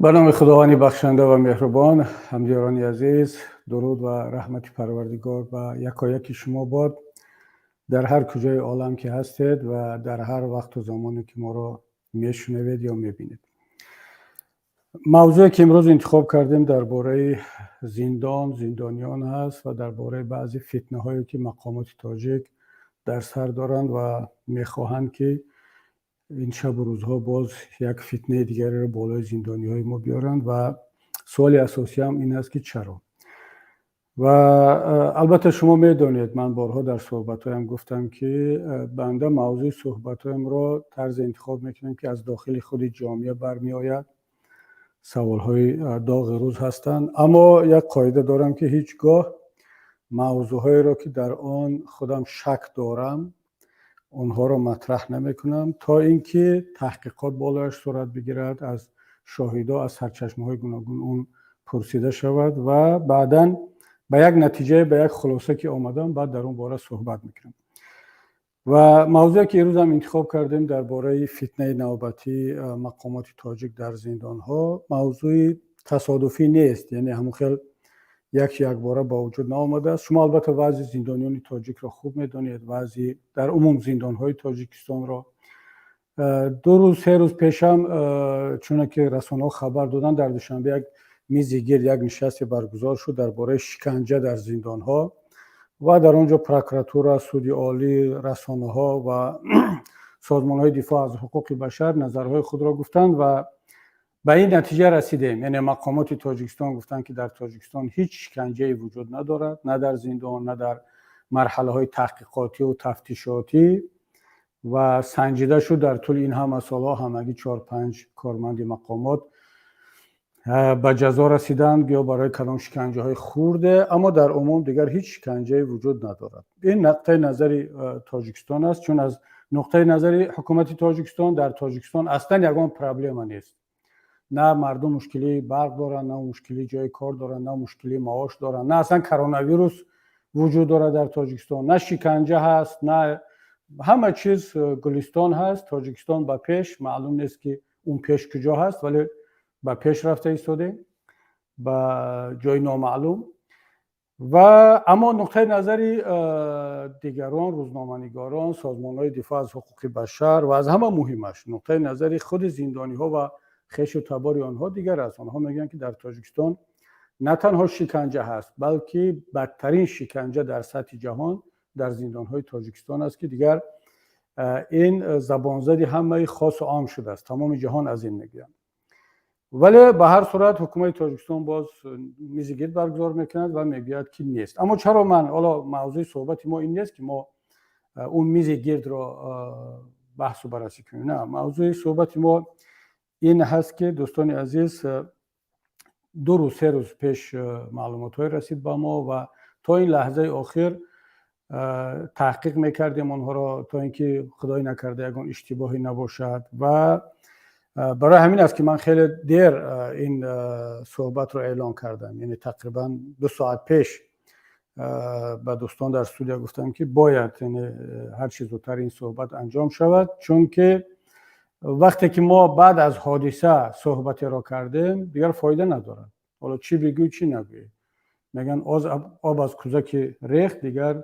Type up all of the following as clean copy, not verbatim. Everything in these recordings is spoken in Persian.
به نام خداوند بخشنده و مهربان، همدیران عزیز، درود و رحمت پروردگار و یکایک شما باد در هر کجای عالم که هستید و در هر وقت و زمانی که ما را میشنوید یا میبینید. موضوعی که امروز انتخاب کردیم درباره زندانیان هست و درباره بعضی فتنه هایی که مقامات تاجیک در سر دارند و میخواهند که این شب و روزها باز یک فتنه دیگری رو بالای زندانی های ما بیارند و سوال اساسی هم این است که چرا. و البته شما میدونید من بارها در صحبت هایم گفتم که بنده موضوع صحبت هایم را طرز انتخاب میکنم که از داخل خود جامعه برمی آید. سوال های داغ روز هستند، اما یک قاعده دارم که هیچگاه موضوع هایی را که در آن خودم شک دارم اونها را مطرح نمی کنم تا اینکه تحقیقات بالایش صورت بگیرد، از شاهدا از سرچشمه های گوناگون اون پرسیده شود و بعداً به یک نتیجه، به یک خلاصه که آمدم بعد در اون باره صحبت میکنم. و موضوعی که امروز هم انتخاب کردیم درباره فتنه نوبتی مقامات تاجیک در زندان ها موضوع تصادفی نیست، یعنی همون خیلی یک باره با وجود نآمده است. شما البته وضع زندانیان تاجیک را خوب میدانید، وضع در عموم زندان های تاجیکستان را. 2 روز 3 روز پیشم چون که رسانه ها خبر دادن در دوشنبه یک میزگیر یک نشست برگزار شد درباره شکنجه در زندان ها و در آنجا پروکراتور، سودی عالی، رسانه ها و سازمان های دفاع از حقوق بشر نظرهای خود را گفتند و به این نتیجه رسیدیم. یعنی مقامات تاجیکستان گفتند که در تاجیکستان هیچ شکنجه‌ای وجود ندارد، نه در زندان نه در مرحله های تحقیقاتی و تفتیشاتی، و سنجیده شد در طول این همه سالها همگی 4-5 کارمند مقامات به جزا رسیدند یا برای کدام شکنجه های خورده، اما در عموم دیگر هیچ شکنجه‌ای وجود ندارد. این نقطه نظری تاجیکستان است، چون از نقطه نظری حکومت تاجیکستان در تاجیکستان اصلا یگان پرابلم نیست. نه مردم مشکلی برق دارن، نه مشکلی جای کار دارن، نه مشکلی معاش دارن، نه اصلا کرونا ویروس وجود داره در تاجیکستان، نه شکنجه هست، نه همه چیز گلستان هست. تاجیکستان به پیش، معلوم نیست که اون پیش کجا هست، ولی به پیش رفته ایستاده به جای نامعلوم. و اما نقطه نظری دیگران، روزنامه‌نگاران، سازمان‌های دفاع از حقوق بشر و از همه مهمش نقطه نظری خود زندانی‌ها و خیش و تبار آنها دیگر است. آنها میگن که در تاجیکستان نه تنها شکنجه هست، بلکه بدترین شکنجه در سطح جهان در زندان‌های تاجیکستان است که دیگر این زبانزدی همه خاص و عام شده است. تمام جهان از این میگن. ولی به هر صورت حکومت تاجیکستان باز میزگیر برگزار میکند و میگوید که نیست. اما چرا من حالا موضوع صحبت ما این نیست که ما اون میزگیر را بحث و بررسی کنیم، نه. موضوع صحبت ما این هست که دوستان عزیز 2 روز 3 روز پیش معلومات های رسید با ما و تا این لحظه آخر تحقیق میکردیم آنها را تا اینکه خدای نکرده یگان اشتباهی نباشد. و برای همین است که من خیلی دیر این صحبت را اعلان کردم، یعنی تقریبا 2 ساعت پیش به دوستان در استودیو گفتم که باید یعنی هر چیز زودتر این صحبت انجام شود، چون که وقتی که ما بعد از حادثه صحبت را کردیم دیگر فایده نداره. حالا چی بگوی چی نگوی، میگن آب از کوزه که ریخت دیگر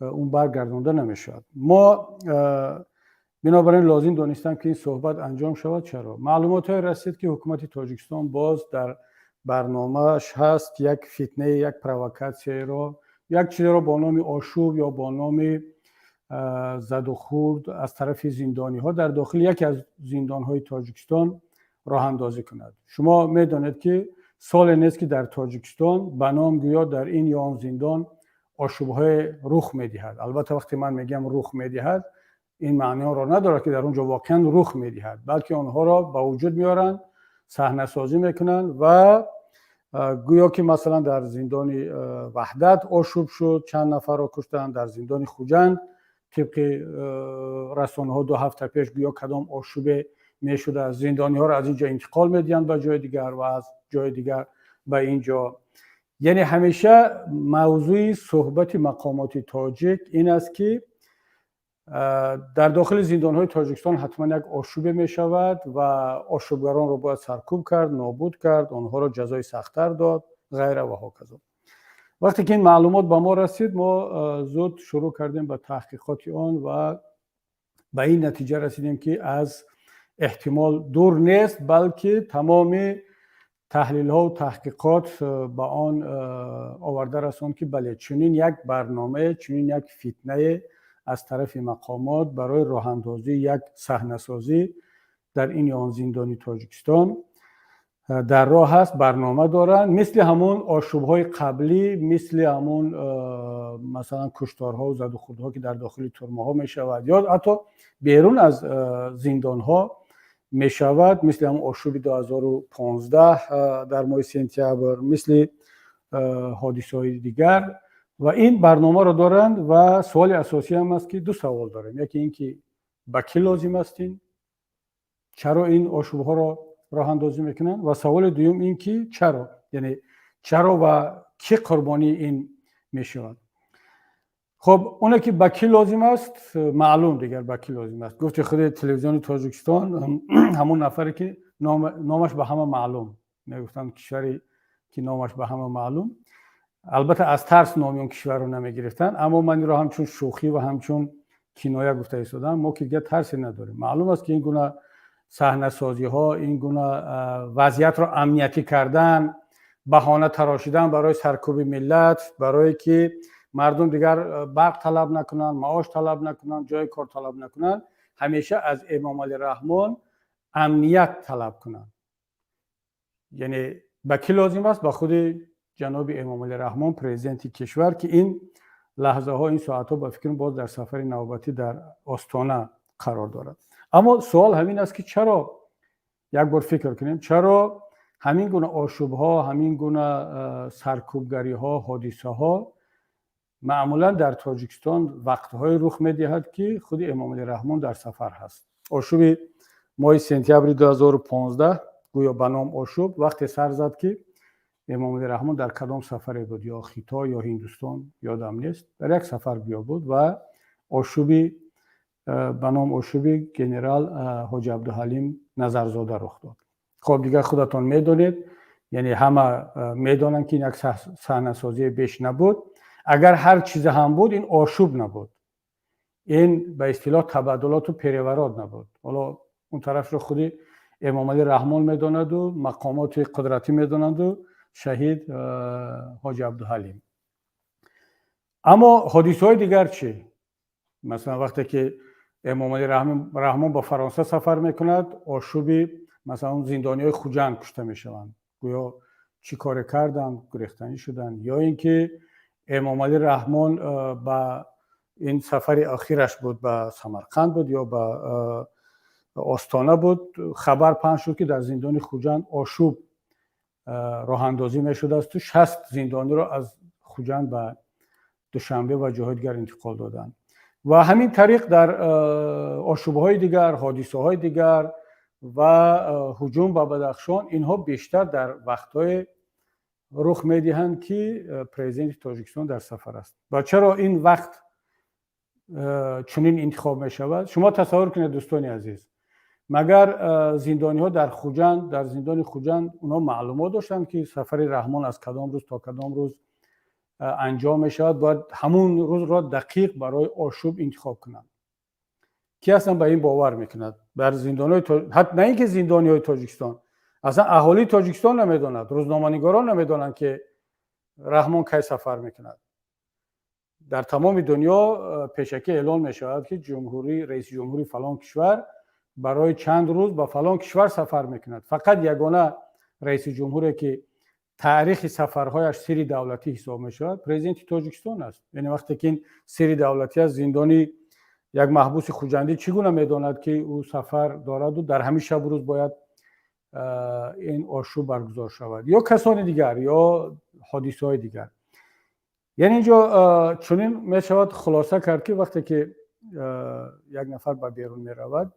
اون برگردانده نمیشد. ما بنابراین لازم دانستم که این صحبت انجام شود. چرا؟ معلومات های رسید که حکومت تاجیکستان باز در برنامهش هست یک فتنه، یک پرووکاسیون را، یک چیز را با نام آشوب یا با نام زد و خورد از طرف زندانی ها در داخل یکی از زندان های تاجیکستان راه اندازی کند. شما میدانید که سال نیست که در تاجیکستان به نام گویا در این یا آن زندان آشوب های رخ میدهد. البته وقتی من میگم رخ میدهد این معنی را نداره که در اونجا واقعا رخ میدهد، بلکه آنها را به وجود میارن، صحنه سازی میکنن و گویا که مثلا در زندان وحدت آشوب شد، چند نفر را کشتن. در زندان خوجند طبق رسانه ها 2 هفته پیش گویا کدام آشوب میشده، از زندانی ها را از اینجا انتقال میدین به جای دیگر و از جای دیگر به اینجا. یعنی همیشه موضوع صحبت مقامات تاجیک این است که در داخل زندان‌های تاجیکستان حتما یک آشوب می شود و آشوبگران رو باید سرکوب کرد، نابود کرد، آنها را جزای سخت‌تر داد، غیره و هاکذا. وقتی که این معلومات به ما رسید، ما زود شروع کردیم به تحقیقات آن و به این نتیجه رسیدیم که از احتمال دور نیست، بلکه تمام تحلیل ها و تحقیقات به آن آورده رساند که بله، چنین یک برنامه، چنین یک فتنه از طرف مقامات برای راه اندازی یک صحنه‌سازی در این آن زندانی تاجیکستان در راه هست، برنامه دارن، مثل همون آشوب‌های قبلی، مثل همون مثلا کشتارها و زد و خوردها که در داخل ترمه‌ها می‌شود یا حتی بیرون از زندان‌ها می‌شود، مثل همون آشوب 2015 در ماه سپتامبر، مثل حادثه‌های دیگر و این برنامه را دارند. و سوال اساسی هم است که دو سوال داریم، یکی این که به کی لازم هستین، چرا این آشوب‌ها را راه اندازی میکنن، و سوال دوم این که چرا، یعنی چرا و کی قربانی این میشود. خب اون که به کی لازم است معلوم دیگر به کی لازم است. گفت خود تلویزیون تاجیکستان همون نفری که نامش به همه معلوم، میگفتن کشوری که نامش به همه معلوم، البته از ترس نام اون کشور رو نمیگرفتن، اما من رو همچون شوخی و همچون کنایه گفته ایستادم، ما که دیگه ترسی نداریم. معلوم است که این گونه صحنه سازی ها، این گونه وضعیت را امنیتی کردن، بهانه تراشیدن برای سرکوب ملت، برای که مردم دیگر برق طلب نکنن، معاش طلب نکنن، جای کار طلب نکنن، همیشه از امام علی رحمان امنیت طلب کنن. یعنی به کی لازم است؟ به خود جناب امام علی رحمان پرزیدنت کشور که این لحظه ها، این ساعت ها به فکر باز در سفر نوبتی در آستانه قرار دارد. اما سوال همین است که چرا، یک بار فکر کنیم، چرا همین گونه آشوب ها، همین گونه سرکوبگری ها، حادثه ها معمولا در تاجیکستان وقتهای رخ می‌دهد که خود امام علی رحمان در سفر هست. آشوب ماه سپتامبر 2015 گویا به نام آشوب وقتی سر زد که امام علی رحمان در کدام سفری بود، یا خیتا یا هندوستان یادم نیست، در یک سفر بیا بود و آشوبی به نام آشوب گنرال حاجی عبدالحلیم نظرزاده رخ داد. خب دیگه خودتان میدونید، یعنی همه میدونن که این یک صحنه سازی بیش نبود. اگر هر چیز هم بود این آشوب نبود، این به اصطلاح تبادلات و پیرورات نبود. حالا اون طرف رو خودی امام علی رحمان میداند و مقامات قدرتی میدانند و شهید حاجی عبدالحلیم. اما حادثه های دیگر چی؟ مثلا وقتی که امام علی رحمان با فرانسه سفر میکند، آشوبی مثلا اون زندانی های خوجند کشته میشوند، گویا چی کار کردن، گریختنی شدن. یا اینکه امام علی رحمان با این سفر اخیرش بود به سمرقند بود یا به آستانه بود، خبر پخش شد که در زندان خوجند آشوب راه اندازی میشد است و 60 زندانی را از خوجند به دوشنبه و جاهای دیگر انتقال دادند. و همین طریق در آشوب‌های دیگر، حادثه‌های دیگر و هجوم به بدخشان، اینها بیشتر در وقت‌های رخ می‌دهند که پرزیدنت تاجیکستان در سفر است. و چرا این وقت چنین انتخاب می‌شود؟ شما تصور کنید دوستان عزیز، مگر زندانی‌ها در خوجند، در زندان خوجند اونها معلومات داشتند که سفر رحمان از کدام روز تا کدام روز انجام می‌شود، باید همون روز را دقیق برای آشوب انتخاب کنند؟ کی اصلا به این باور میکند؟ بر زندان‌های حتی نه اینکه زندانی‌های تاجیکستان، اصلا اهالی تاجیکستان نمیداند، روزنامه‌نگاران نمیدانند که رحمان کی سفر میکند. در تمام دنیا پیشکی اعلان میشود که رئیس جمهوری فلان کشور برای چند روز به فلان کشور سفر میکند. فقط یگانه رئیس جمهوری که تاریخ سفرهایش سری دولتی حساب میشود پرزیدنت تاجیکستان است. یعنی وقتی که این سری دولتی از زندانی یک محبوس خوجندی چگونه میداند که او سفر دارد و در همین شب روز باید این آشوب برگزار شود، یا کسان دیگر یا حادثه های دیگر. یعنی اینجا چنین میشود خلاصه کرد که وقتی که یک نفر به بیرون میرود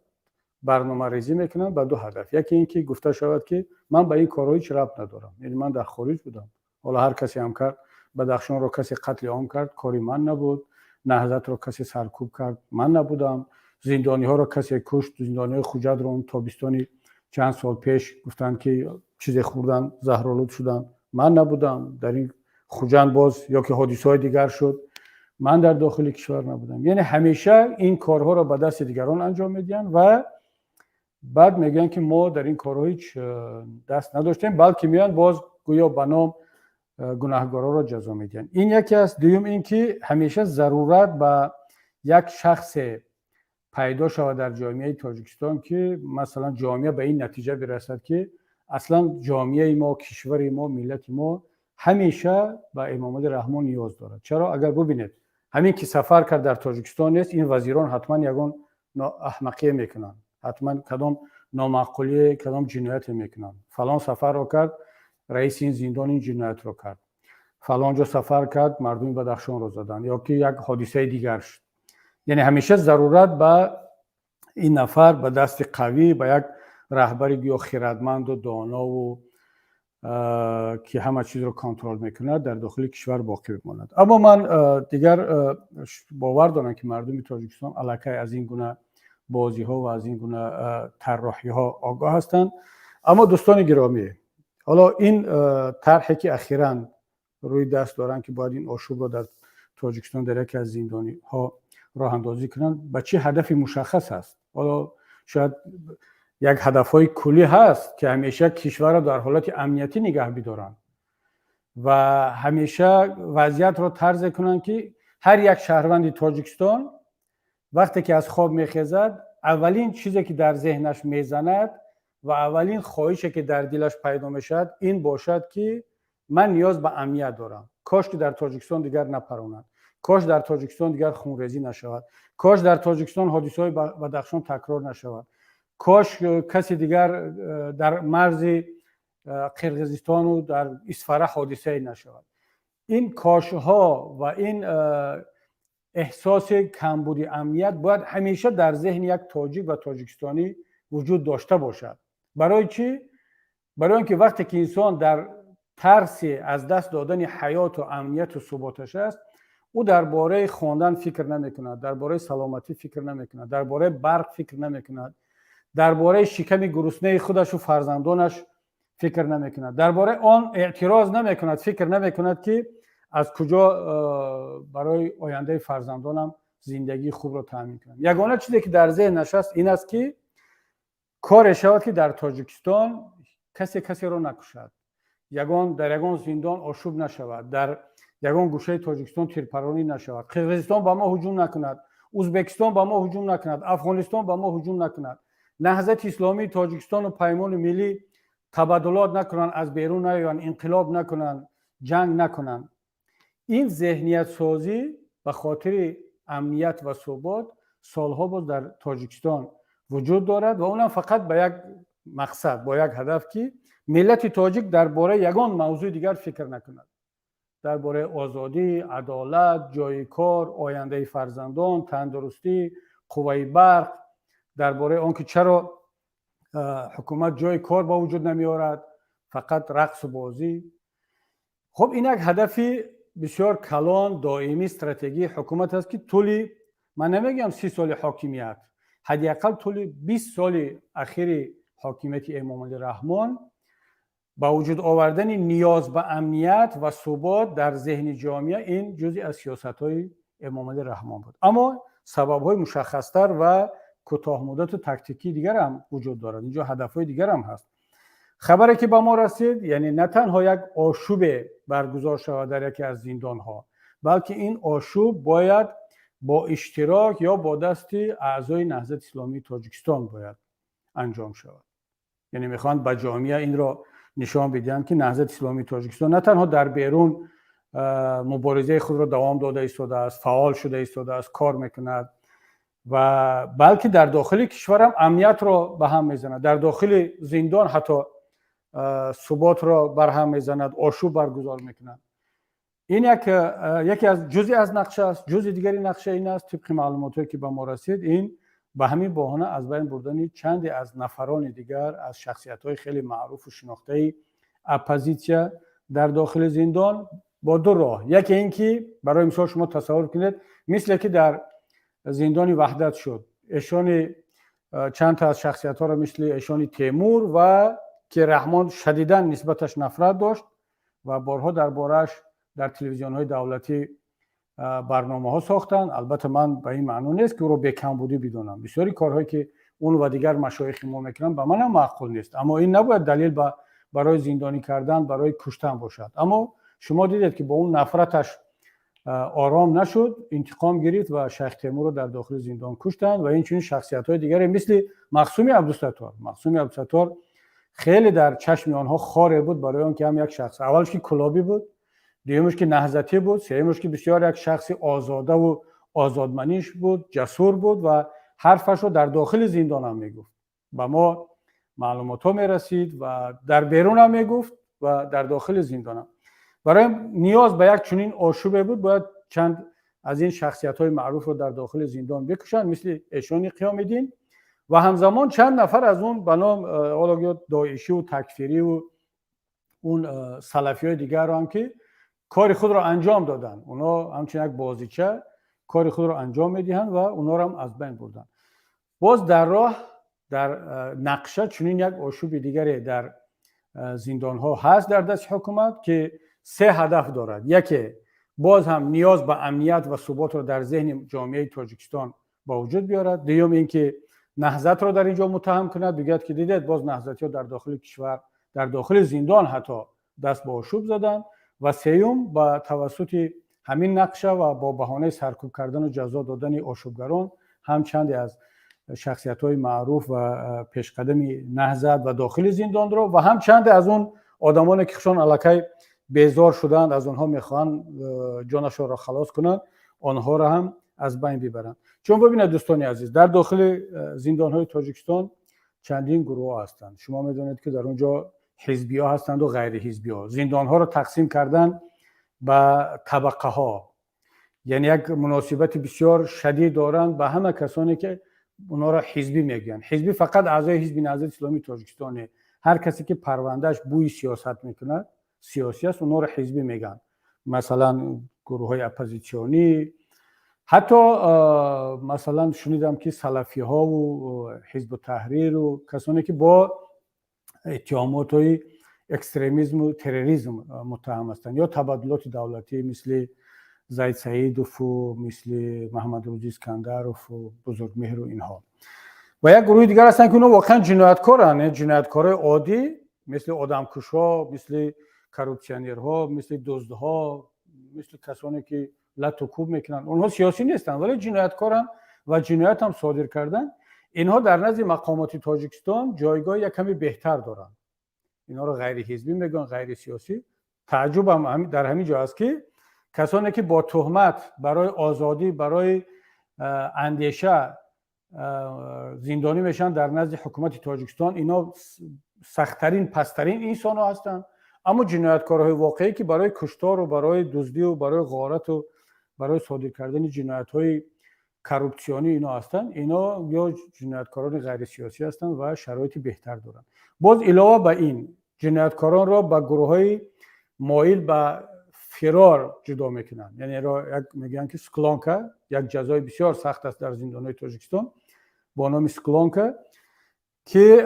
برنامه ریزی میکنن به دو هدف. یکی این که گفته شود که من به این کارهای هیچ ربط ندارم، یعنی من در خارج بودم، حالا هر کسی هم کرد، بدخشان رو کسی قتل عام کرد، کاری من نبود، نهضت رو کسی سرکوب کرد؟ من نبودم. زندانی ها رو کسی کشت؟ زندانی های خوجد رو اون تابستانی چند سال پیش گفتن که چیزی خوردن زهرآلود شدن؟ من نبودم. در این خوجند باز یا که حادثه های دیگر شد، من در داخل کشور نبودم. یعنی همیشه این کارها رو به دست دیگران انجام میدن و بعد میگن که ما در این کارها هیچ دست نداشتیم، بلکه میان باز گویا به نام گناهکارا را جزا میدن. این یکی است. دوم این که همیشه ضرورت به یک شخص پیدا شود در جامعه تاجیکستان که مثلا جامعه به این نتیجه برسد که اصلا جامعه ما، کشور ما، ملت ما همیشه به امامت رحمان نیاز دارد. چرا؟ اگر ببینید همین که سفر کرد در تاجیکستان نیست، این وزیران حتما یگان احمقی میکنن، حتما کدام نامعقولی، کدام جنایت میکنن. فلان سفر رو کرد، رئیس این زندان این جنایت رو کرد. فلان جا سفر کرد، مردم بدخشان رو زدن، یا که یک حادثه دیگر شد. یعنی همیشه ضرورت به این نفر به دست قوی، به یک رهبری یا خردمند و دانا و که همه چیز رو کنترل میکنه در داخل کشور باقی بماند. اما من دیگر باور دارم که مردم تاجیکستان علاقه از این گونه بازی ها و از این گونه طراحی ها آگاه هستند. اما دوستان گرامی، حالا این طرحی که اخیراً روی دست دارن که باید این آشوب رو در تاجیکستان در یکی از زندانی ها راه اندازی کنن، به چه هدفی مشخص است؟ حالا شاید یک هدفهای کلی هست که همیشه کشور را در حالت امنیتی نگه بدارن و همیشه وضعیت را طرز کنن که هر یک شهروند تاجیکستان وقتی که از خواب میخیزد، اولین چیزی که در ذهنش میزند و اولین خواهشی که در دلش پیدا میشد این باشد که من نیاز به امنیت دارم. کاش که در تاجیکستان دیگر نپرونند، کاش در تاجیکستان دیگر خونریزی نشود، کاش در تاجیکستان حادثه‌های بدخشان تکرار نشود، کاش کسی دیگر در مرز قرقیزستان و در اسفره حادثه نشود. این کاشها و این احساس کمبود امنیت باید همیشه در ذهن یک تاجیک و تاجیکستانی وجود داشته باشد. برای چی؟ برای اینکه وقتی که انسان در ترس از دست دادن حیات و امنیت و ثباتش است، او درباره خواندن فکر نمی‌کند، درباره سلامتی فکر نمی‌کند، درباره برق فکر نمی‌کند، درباره شکم گرسنه خودش و فرزندانش فکر نمی‌کند، درباره آن اعتراض نمی‌کند، فکر نمی‌کند که از کجا برای آینده فرزندانم زندگی خوب را تامین کنم. یگانه چیزی که در ذهنش است این است که کار شود که در تاجیکستان کسی را نکشد، در یگان زندان آشوب نشود، در یگان گوشه تاجیکستان تیرپرانی نشود، قرقیزستان به ما هجوم نکند، ازبکستان به ما هجوم نکند، افغانستان به ما هجوم نکند، نهضت اسلامی تاجیکستان و پیمان ملی تبادلات نکنند، از بیرون نیایند، انقلاب نکنند، جنگ نکنند. این ذهنیت سازی به خاطر امنیت و ثبات سالها باز در تاجیکستان وجود دارد و اونم فقط به یک مقصد، با یک هدف که ملت تاجیک درباره یگان موضوع دیگر فکر نکند، درباره آزادی، عدالت، جای کار، آینده فرزندان، تندرستی، قوه برق، درباره آنکه چرا حکومت جای کار با وجود نمی آورد، فقط رقص و بازی. خب این یک هدفی بسیار کلان، دائمی، استراتژی حکومت است که طولی، من نمیگم 30 سال حاکمیت، حداقل طول 20 سال اخیر حاکمیت امامت رحمان با وجود آوردن نیاز به امنیت و ثبات در ذهن جامعه، این جزئی از سیاست‌های امامت رحمان بود. اما سبب‌های مشخص‌تر و کوتاه مدت و تاکتیکی دیگر هم وجود دارد. اینجا هدف‌های دیگر هم هست. خبری که به ما رسید یعنی نه تنها یک آشوب برگزار شود در یکی از زندان‌ها، بلکه این آشوب باید با اشتراک یا با دست اعضای نهضت اسلامی تاجیکستان باید انجام شود. یعنی میخوان به جامعه این را نشان بدهند که نهضت اسلامی تاجیکستان نه تنها در بیرون مبارزه خود را دوام داده ایستاده است، فعال شده ایستاده است، کار میکند و بلکه در داخل کشور هم امنیت را به هم میزند، در داخل زندان حتی ثبات را بر هم میزند، آشوب برگزار میکند. این یکی از جزئی از نقشه است. جزء دیگری نقشه این است، طبق معلوماتی که به ما رسید، این به همین بهانه از بین بردن چند از نفران دیگر از شخصیت‌های خیلی معروف و شناخته اپوزیسیا در داخل زندان با دو راه. یکی اینکه برای مثال شما تصور کنید مثل که در زندان وحدت شد، ایشان چند تا از شخصیت ها را مثل ایشان تیمور و که رحمان شدیداً نسبتش نفرت داشت و بارها دربارش در تلویزیون های دولتی برنامه ها ساختن. البته من به این معنی نیست که او را بی‌کمبودی بدونم، بسیاری کارهایی که اون و دیگر مشایخ ما میکنن به من هم معقول نیست، اما این نباید دلیل برای زندانی کردن، برای کشتن باشد. اما شما دیدید که با اون نفرتش آرام نشد، انتقام گرفت و شیخ تیمور رو در داخل زندان کشتن و این چنین شخصیت های دیگری مثل معصومی عبدالستار. معصومی عبدالستار خیلی در چشم آنها خاره بود، برای آنکه هم یک شخص اولش که کلابی بود، دومش که نهضتی بود، سومش که بسیار یک شخص آزاده و آزادمنیش بود، جسور بود و حرفش رو در داخل زندان هم میگفت، با ما معلومات ها میرسید و در بیرون هم میگفت و در داخل زندان هم. برای نیاز به یک چنین آشوبه بود باید چند از این شخصیت های معروف رو در داخل زندان بکشن، مثل ایشانی قیام الدین و همزمان چند نفر از اون به نام حالا داعشی و تکفیری و اون سلفی های دیگر رو هم که کار خود را انجام دادن، اونا همچنین یک بازیچه کار خود را انجام میدهند و اونا رو هم از بین بردن. باز در راه در نقشه چنین یک آشوب دیگری در زندان ها هست در دست حکومت که سه هدف دارد. یکی باز هم نیاز به امنیت و ثبات را در ذهن جامعه تاجیکستان با وجود بیارد. دوم اینکه نهضت را در اینجا متهم کند، بگوید که دیدید باز نهضتی ها در داخل کشور در داخل زندان حتی دست به آشوب زدن. و سوم با توسط همین نقشه و با بهانه سرکوب کردن و جزا دادن آشوبگران هم چند از شخصیت‌های معروف و پیشقدمی نهضت و داخل زندان را و هم چند از اون آدمانی که خشان الکی بیزار شدند از اونها میخوان جانشان را خلاص کنند، آنها را هم از بین ببرند. چون ببینید دوستان عزیز، در داخل زندان‌های تاجیکستان چندین گروه هستند. شما میدونید که در اونجا حزبی ها هستند و غیر حزبی ها. زندان ها رو تقسیم کردن به طبقه ها، یعنی یک مناسبت بسیار شدید دارند به همه کسانی که اونا را حزبی میگن. حزبی فقط اعضای حزب نهضت اسلامی تاجیکستان، هر کسی که پروندهش بوی سیاست میکنه، سیاسی است، اونا را حزبی میگن. مثلا گروه های اپوزیسیونی، حتی مثلا شنیدم که سلفی ها و حزب تحریر و کسانی که با اتهامات های اکستریمیسم و تروریسم متهم هستند، یا تبادلات دولتی مثل زید سعیدوف و مثل محمد روزی اسکندروف و بزرگمهر و اینها. و یک گروه دیگر هستند که اونا واقعا جنایتکارن، جنایتکار عادی مثل آدمکش‌ها، مثل کروپسیونرها، مثل دزدها، مثل کسانی که لط و کوب میکنن. اونها سیاسی نیستن ولی جنایتکارن و جنایت هم صادر کردن. اینها در نزد مقامات تاجیکستان جایگاه یک کمی بهتر دارن. اینا رو غیر حزبی میگن، غیر سیاسی. تعجب هم در همین جا است که کسانی که با تهمت برای آزادی، برای اندیشه زندانی میشن در نزد حکومت تاجیکستان، اینا سخت‌ترین، پست‌ترین انسان ها هستند. اما جنایتکارهای واقعی که برای کشتار و برای دزدی و برای غارت و برای صادر کردن جنایت‌های کروپسیونی اینا هستن، اینا یا جنایتکاران غیر سیاسی هستن و شرایط بهتر دارن. باز علاوه به این جنایتکاران را به گروه‌های مایل به فرار جدا میکنن. یعنی را میگن که سکلانکا، یک جزای بسیار سخت است در زندان‌های تاجیکستان با نام سکلانکا، که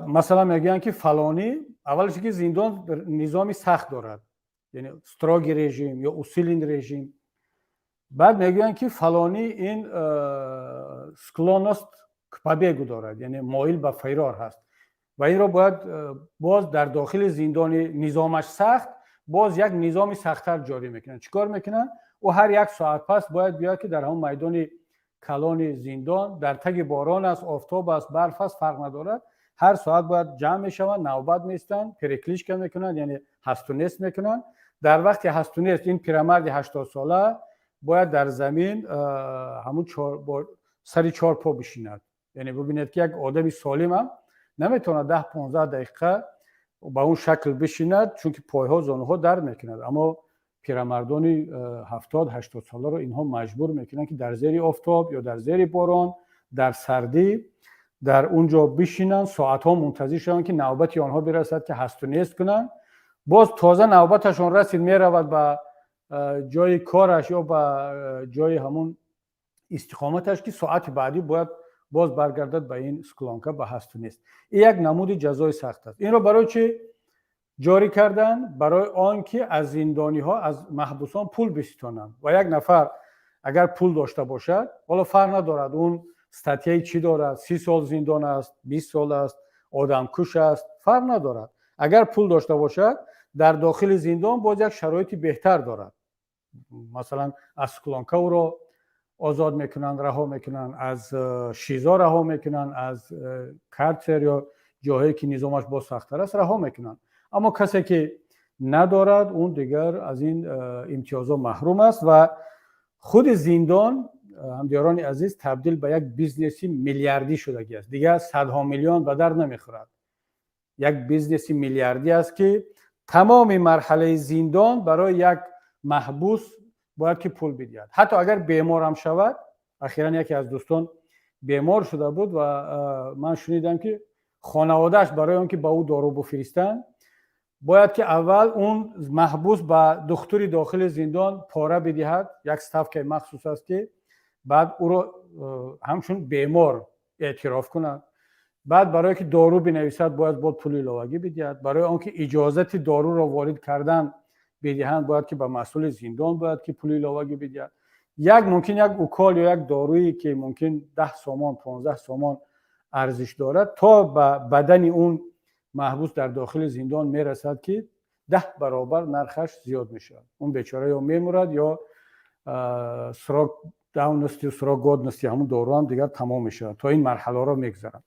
مثلا میگن که فلانی اولش که زندان نظامی سخت دارد، یعنی استراگ رژیم یا اوسیلین رژیم، بعد میگن که فلانی این سکلانست کپابگو دارد، یعنی مایل به فرار هست و این را باید باز در داخل زندان نظامش سخت باز یک نظامی سخت‌تر جاری میکنن. چیکار میکنن؟ او هر یک ساعت پس باید بیاد که در همون میدان کلان زندان در تگ باران است، آفتاب است، برف است، فرق ندارد، هر ساعت باید جمع میشوند، نوبت میستن، پرکلیشکا میکنن، یعنی هست و نیست میکنن. در وقتی هست و نیست این پیرمرد 80 ساله باید در زمین همون سری 4 پا بشیند. یعنی ببینید که یک آدمی سالم هم نمیتونه 10-15 دقیقه با اون شکل بشیند، چون که پایها زانوها درد میکند. اما پیرمردان 70-80 ساله رو اینها مجبور میکنن که در زیر آفتاب یا در زیر باران، در سردی در اونجا بشینن، ساعتها منتظر شدن که نوبت آنها برسد که هست و نیست کنن. باز تازه نوبتشون رسید میرود به جای کارش یا به جای همون استقامتش که ساعت بعدی باید باز برگردد به این سکلانکا به هست و نیست. این یک نمود جزای سخت است. این رو برای چی جاری کردن؟ برای آنکه از زندانی ها، از محبوسان پول بستانند و یک نفر اگر پول داشته باشد، والا فرق ندارد اون استاتیای چی دارد، 30 سال زندان است، 20 سال است، آدم کش است، فرق ندارد. اگر پول داشته باشد در داخل زندان باز یک شرایطی بهتر دارد. مثلا از سکلانکا او رو آزاد میکنن، رها میکنن، از شیزا رها میکنن، از کارتر یا جاهایی که نظامش با سخت‌تر است رها میکنن. اما کسی که ندارد اون دیگر از این امتیازات محروم است و خود زندان همدیاران عزیز تبدیل به یک بیزنسی میلیاردی شده است. دیگر صدها میلیون به در نمیخورد. یک بیزنسی میلیاردی است که تمام مرحله زندان برای یک محبوس باید که پول بدهد. حتی اگر بیمار هم شود، اخیراً یکی از دوستان بیمار شده بود و من شنیدم که خانواده‌اش برای اون که با او دارو بفرستن باید که اول اون محبوس به دکتری داخل زندان پاره بدهد، یک استاف که مخصوص است که بعد او رو همچون بیمار اعتراف کند. بعد برای که دارو بنویسد باید پول علاوه‌ای بدهد. برای آنکه اجازت دارو را وارد کردن بدهند باید که به مسئول زندان باید که پول علاوه‌ای بدهد. ممکن یک اوکال یا یک دارویی که ممکن 10 سومان 15 سومان ارزش دارد تا به بدن اون محبوس در داخل زندان میرسد که 10 برابر نرخش زیاد میشه. اون بیچاره یا میمرد یا سراغ داونستی و سراغ گودنستی همون دارو هم دیگر تمام میشه تا این مرحله را میگذرن.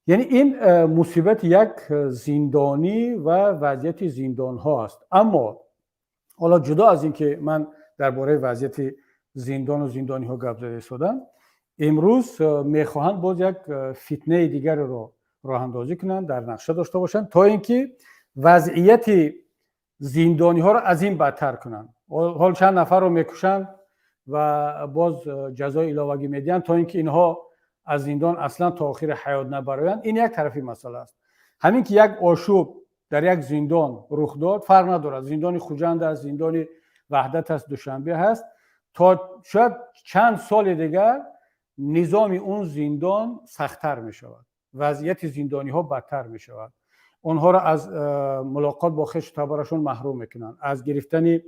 یعنی این مصیبت یک زندانی و وضعیت زندان ها است. اما حالا جدا از این که من درباره وضعیت زندان و زندانی ها گپ زده شدم، امروز میخواهند باز یک فتنه دیگر رو راه اندازی کنند، در نقشه داشته باشند تا اینکه وضعیت زندانی ها رو از این بدتر کنند. حال چند نفر رو میکشند و باز جزای علاوه‌ای میدن تا اینکه اینها از زندان اصلا تا آخر حیات نبرایند. این یک طرفی مسئله است. همین که یک آشوب در یک زندان رخ داد فرق ندارد، زندان خوجند است، زندان وحدت است، دوشنبه هست، تا شاید چند سال دیگر نظام اون زندان سخت‌تر می شود، وضعیت زندانی ها بدتر می شود، اونها را از ملاقات با خویش تبرشون محروم میکنن، از گرفتن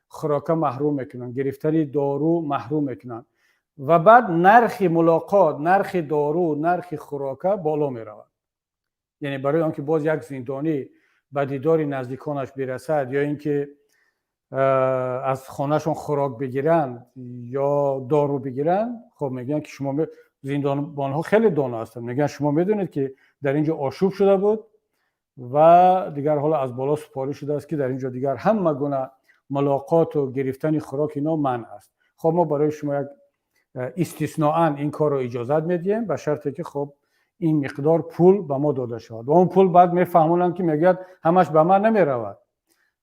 خوراک محروم میکنن، گرفتن دارو محروم میکنن و بعد نرخ ملاقات، نرخ دارو، نرخ خوراک بالا می رود. یعنی برای آنکه باز یک زندانی به دیدار نزدیکانش برسد یا اینکه از خانهشون خوراک بگیرن یا دارو بگیرن، خب میگن که شما زندانبان ها خیلی دانا هستن، میگن شما میدونید که در اینجا آشوب شده بود و دیگر حالا از بالا سپاری شده است که در اینجا دیگر همه گونه ملاقات و گرفتن خوراک اینا منع است. خب ما برای شما یک استثناءً این کار رو اجازت میدیم به شرطی که خب این مقدار پول به ما داده شود و اون پول بعد میفهمونن که میگه همش به من نمیرود.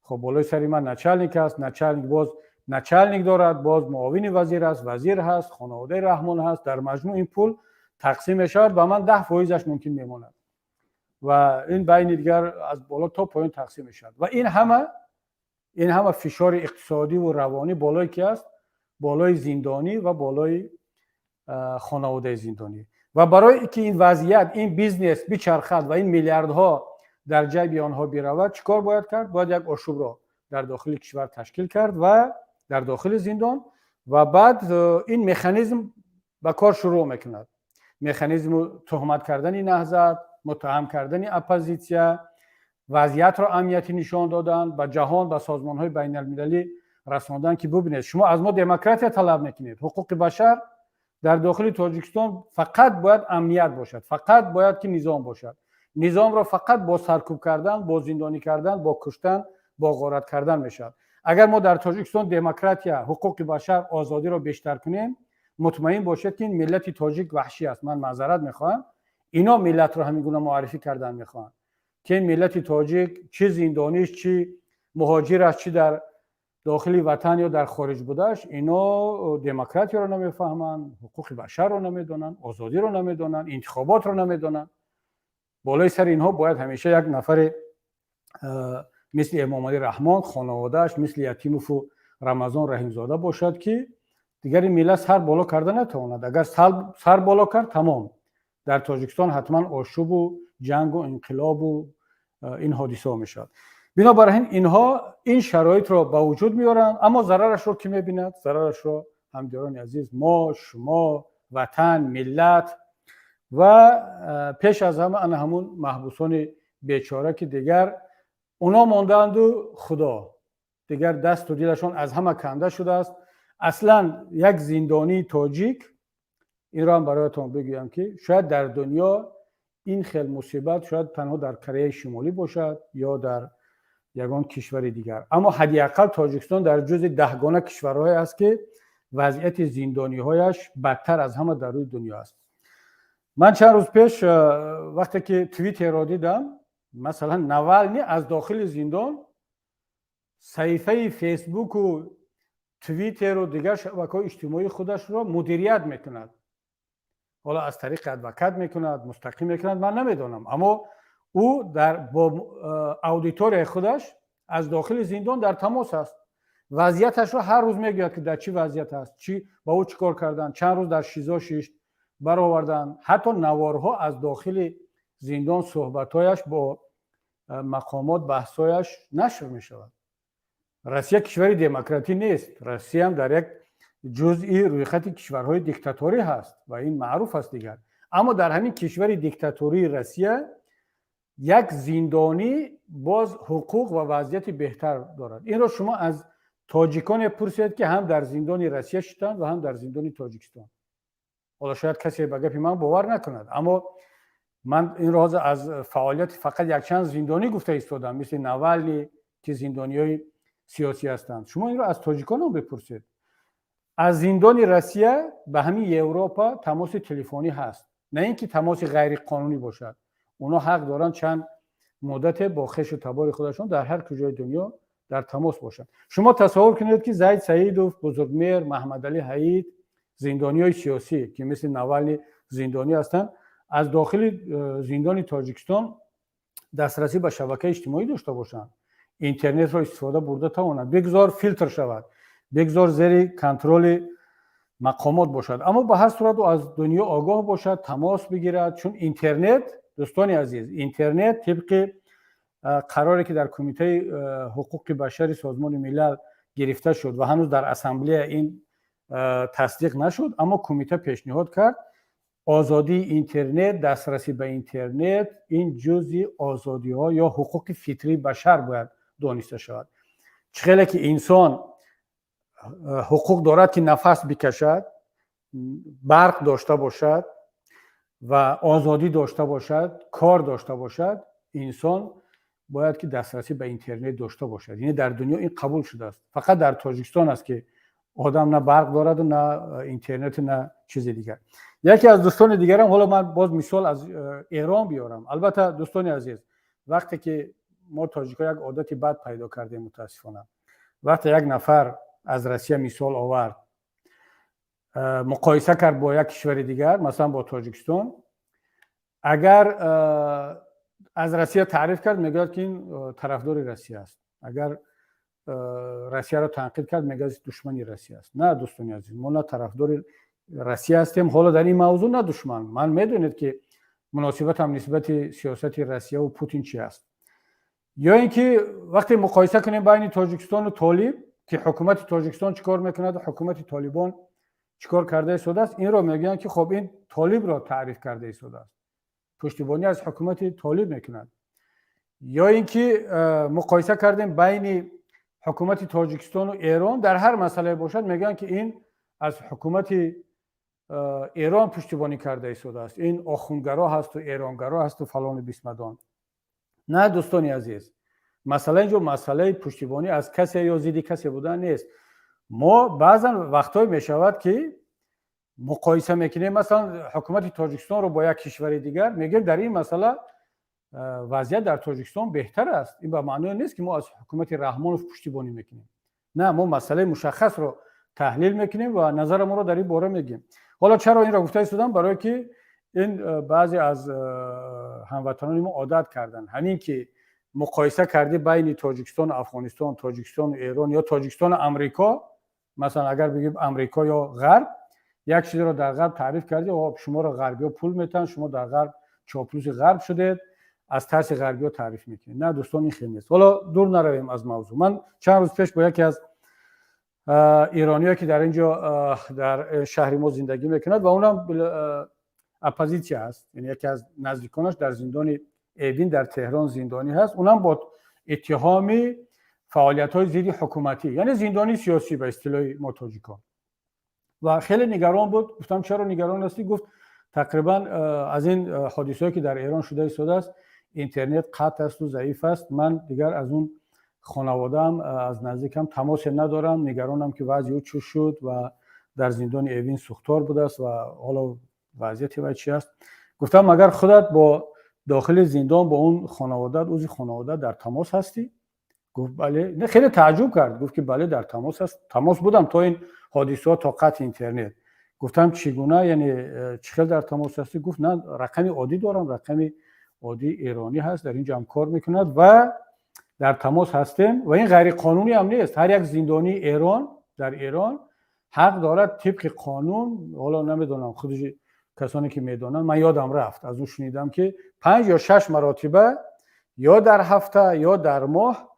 خب بالای سری من نچلنیک است، نچلنیک باز نچلنیک دارد، باز معاون وزیر است، وزیر هست، خانواده رحمان هست، در مجموع این پول تقسیم میشود و من 10% ممکن میموند و این بین دیگر از بالا تا پایین تقسیم میشود و این همه فشار اقتصادی و روانی بالای کی است؟ بالای زندانی و بالای خانواده زندانی. و برای اینکه این وضعیت، این بیزنس بچرخد و این میلیاردها در جیب آنها برود چیکار باید کرد؟ باید یک آشوب را در داخل کشور تشکیل کرد و در داخل زندان و بعد این مکانیزم به کار شروع میکند. مکانیزم تهمت کردن نهضت، متهم کردن اپوزیسیا، وضعیت را امنیتی نشان دادن، به جهان، به سازمان‌های بین المللی رساندن که ببینید شما از ما دموکراسی طلب میکنید، حقوق بشر در داخل تاجیکستان فقط باید امنیت باشد، فقط باید که نظام باشد، نظام را فقط با سرکوب کردن، با زندانی کردن، با کشتن، با غارت کردن میشد. اگر ما در تاجیکستان دموکراسی، حقوق بشر، آزادی را بیشتر کنیم، مطمئن باشید که این ملت تاجیک وحشی است. من معذرت میخوام، اینا ملت را همین گونه معرفی کردن میخوان که این ملت تاجیک چه زندانیش، چه مهاجرش، چه در داخلی وطن یا در خارج بودش، اینا دموکراسی رو نمیفهمن، حقوق بشر رو نمیدونن، آزادی رو نمیدونن، انتخابات رو نمیدونن. بالای سر اینها باید همیشه یک نفر مثل امام علی رحمان، خانوادهش مثل یتیم و рамазон раҳимзода бошад ки дигар ин миллат сар боло карда натавонад. агар сар боло кард тамом, дар тоҷикистон ҳатман ошӯбу ҷангу инқилобу ин ҳодисаҳо мешавад. бинобар ин инҳо ин шароитро ба вуҷуд меоранд, аммо зарарашро ки мебинад? зарарашро ҳамдиёрони азиз, мо, шумо, ватан, миллат ва пеш аз ҳама ана ҳамун маҳбусони бечора ки дигар онҳо мондаанду худо, дигар дасту дилашон аз ҳама канда шудааст. аслан як зиндонии тоҷик, инро ҳам бароятон бигӯям ки шояд дар дунё ин хел мусибат шояд танҳо дар Кореяи Шимолӣ бошад ё дар ягон кишвари дигар, аммо ҳадиақал Тоҷикистон дар ҷузъи 10 кишварҳое аст ки вазъияти зиндониҳояш бадтар аз ҳама дар рӯи дунё аст. ман чанд рӯз пеш вақте ки твиттерро дидам, масалан Навални аз дохили зиндон саҳифаи фейсбуку твиттеру дигар шабакаҳои иҷтимоии худашро мудирият мекунад. ҳоло аз тариқи адвокат мекунад, мустақим мекунад, ман намедонам, аммо ӯ бо аудиторияи худаш аз дохили зиндон дар тамос аст. вазъияташро ҳар рӯз мегӯяд ки дар чӣ вазъият аст, ба ӯ чӣ кор карданд, чанд рӯз дар ШИЗО шишт, бароварданд. ҳатто наворҳо аз дохили зиндон суҳбатҳояш бо мақомот баҳсҳояш нашр мешавад. Россия кишвари демократӣ нест. Россия ҳам дар як ҷузъи рӯйхати кишварҳои диктаторӣ ҳаст ва ин маъруф аст дигар. аммо дар ҳамин кишвари диктатории Россия як зиндонӣ боз ҳуқуқ ва вазъияти беҳтар дорад. инро шумо аз тоҷиконе пурсед ки ҳам дар зиндони Россия шуданд ва ҳам дар зиндони Тоҷикистон. ҳоло шояд касе ба гапи ман бовар накунад, аммо ман инро ҳозир аз фаъолияти фақат якчанд зиндонӣ гуфта истодам, мисли Навални ки зиндониёи сиёсӣ ҳастанд. шумо инро аз тоҷикон ҳам бипурсед. аз зиндони Россия ба ҳамин Европа тамоси телефонӣ ҳаст, на ин ки тамоси ғайриқонунӣ бошад. онҳо ҳақ доранд чанд муддате бо хешу табори худашон дар ҳар куҷои дунё дар тамос бошанд. шумо тасаввур кунед ки Заид Саидов, Бузургмер, Маҳмадалӣ Ҳаид, зиндониёи сиёсӣ ки мисли Навални зиндонӣ ҳастанд, аз дохили зиндони Тоҷикистон дастрасӣ ба шабакаи иҷтимоӣ дошта бошанд, интернетро истифода бурда тавонанд, бигзор филтр шавад, бигзор зери контроли мақомот бошад, аммо ба ҳар сурат аз дунё огоҳ бошад, тамос бигирад, чун интернет, дӯстони азиз, интернет тибқи қароре ки дар Кумитаи ҳуқуқи башари Созмони Милал гирифта шуд ва ҳанӯз дар ассамблея ин тасдиқ нашуд, аммо кумита пешниҳод кард озодии интернет, дастрасӣ ба интернет ин ҷузъи озодиҳо ё ҳуқуқи фитрии башар бояд дониста шавад. чӣ хеле ки инсон ҳуқуқ дорад ки нафас бикашад, барқ дошта бошад ва озодӣ дошта бошад, кор дошта бошад, инсон бояд ки дастрасӣ ба интернет дошта бошад. яъне дар дунё ин қабул шудааст. фақат дар Тоҷикистон аст ки одам на барқ дораду на интернету на чизи дигар. яке аз дӯстони дигарам, ҳоло ман боз мисол аз Эрон биёрам. албатта дӯстони азиз, вақте ки мо тоҷикҳо як одати бад пайдо кардем мутаассифона, вақте як нафар аз Россия мисол овард, муқоиса кард бо як кишвари дигар, масалан бо Тоҷикистон, агар аз Россия таъриф кард, мегӯяд ки ин тарафдори Россия аст. агар Россияро танқид кард, мегӯяд душмани Россия аст. на дӯстони азиз, мо на тарафдори Россия ҳастем, ҳоло дар ин мавзӯъ на душман. ман медонед ки муносибатам нисбати сиёсати Россияву Путин чӣ аст. ё ин ки вақте муқоиса кунем байни Тоҷикистону Толиб, ки ҳукумати Тоҷикистон чӣ кор мекунад ва ҳукумати Толибон чӣ кор карда истодааст, инро мегӯянд ки хоб ин Толибро таъриф карда истодааст, пуштибонӣ аз ҳукумати Толиб мекунад. ё ин ки муқоиса кардем байни ҳукумати Тоҷикистону Эрон, дар ҳар масъалае бошад, мегӯянд ки ин аз ҳукумати Эрон пуштибонӣ карда истодааст, ин охундгаро ҳасту эронгаро ҳасту фалону бисмадон. на дӯстони азиз, масъала инҷо масъалаи пуштибонӣ аз касе ё зидди касе будан нест. мо баъзан вақтҳое мешавад ки муқоиса мекунем, масалан ҳукумати Тоҷикистонро бо як кишвари дигар, мегӯем дар ин масъала вазъият дар Тоҷикистон беҳтар аст. ин ба маъное нест ки мо аз ҳукумати Раҳмонов пуштибонӣ мекунем. на, мо масъалаи мушаххасро таҳлил мекунем ва назарамонро дар ин бора мегӯем. ҳоло чаро инро гуфта истодам? барое ки ин баъзе аз ҳамватанони мо одат карданд. ҳамин ки مقایسه کردی بین تاجیکستان و افغانستان، تاجیکستان و ایران یا تاجیکستان و امریکا، مثلا اگر بگیم امریکا یا غرب، یک چیزی رو در غرب تعریف کردی و شما رو غربی‌ها پول میتن، شما در غرب چاپلوس غرب شدید، از ترس غربی‌ها تعریف میکنید. نه دوستان، این خیلی نیست. حالا دور نرویم از موضوع. من چند روز پیش با یکی از ایرانی‌ها که در اینجا در شهر ما زندگی میکند و اونم اپوزیسیون است، یعنی یکی از نزدیکانش در زندان اوین در تهران زندانی هست، اونم با اتهام فعالیت‌های ضد حکومتی، یعنی زندانی سیاسی به اصطلاح ما تاجیکان، و خیلی نگران بود. گفتم چرا نگران هستی؟ گفت تقریبا از این حادثه‌ای که در ایران شده است اینترنت قطع است و ضعیف است، من دیگر از اون خانواده‌ام از نزدیکم تماس ندارم، نگرانم که وضعیت چه شد و در زندان اوین سوختار بوده است و حالا وضعیت و چی است. گفتم مگر خودت با داخل زندان با اون خانواده عضو خانواده در تماس هستی؟ گفت بله. نه خیلی تعجب کرد، گفت که بله در تماس است، تماس بودم تا این حادثه تا قطع اینترنت. گفتم چگونه، یعنی چقدر در تماس هستی؟ گفت نه رقم عادی دارم، رقم عادی ایرانی هست، در اینجا هم کار میکند و در تماس هستیم و این غیر قانونی هم نیست. هر یک زندانی ایران در ایران حق دارد طبق قانون، حالا نمیدونم خودش کسانی که میدونن، من یادم رفت از اون شنیدم که 5 یا 6 مرتبه یا در هفته یا در ماه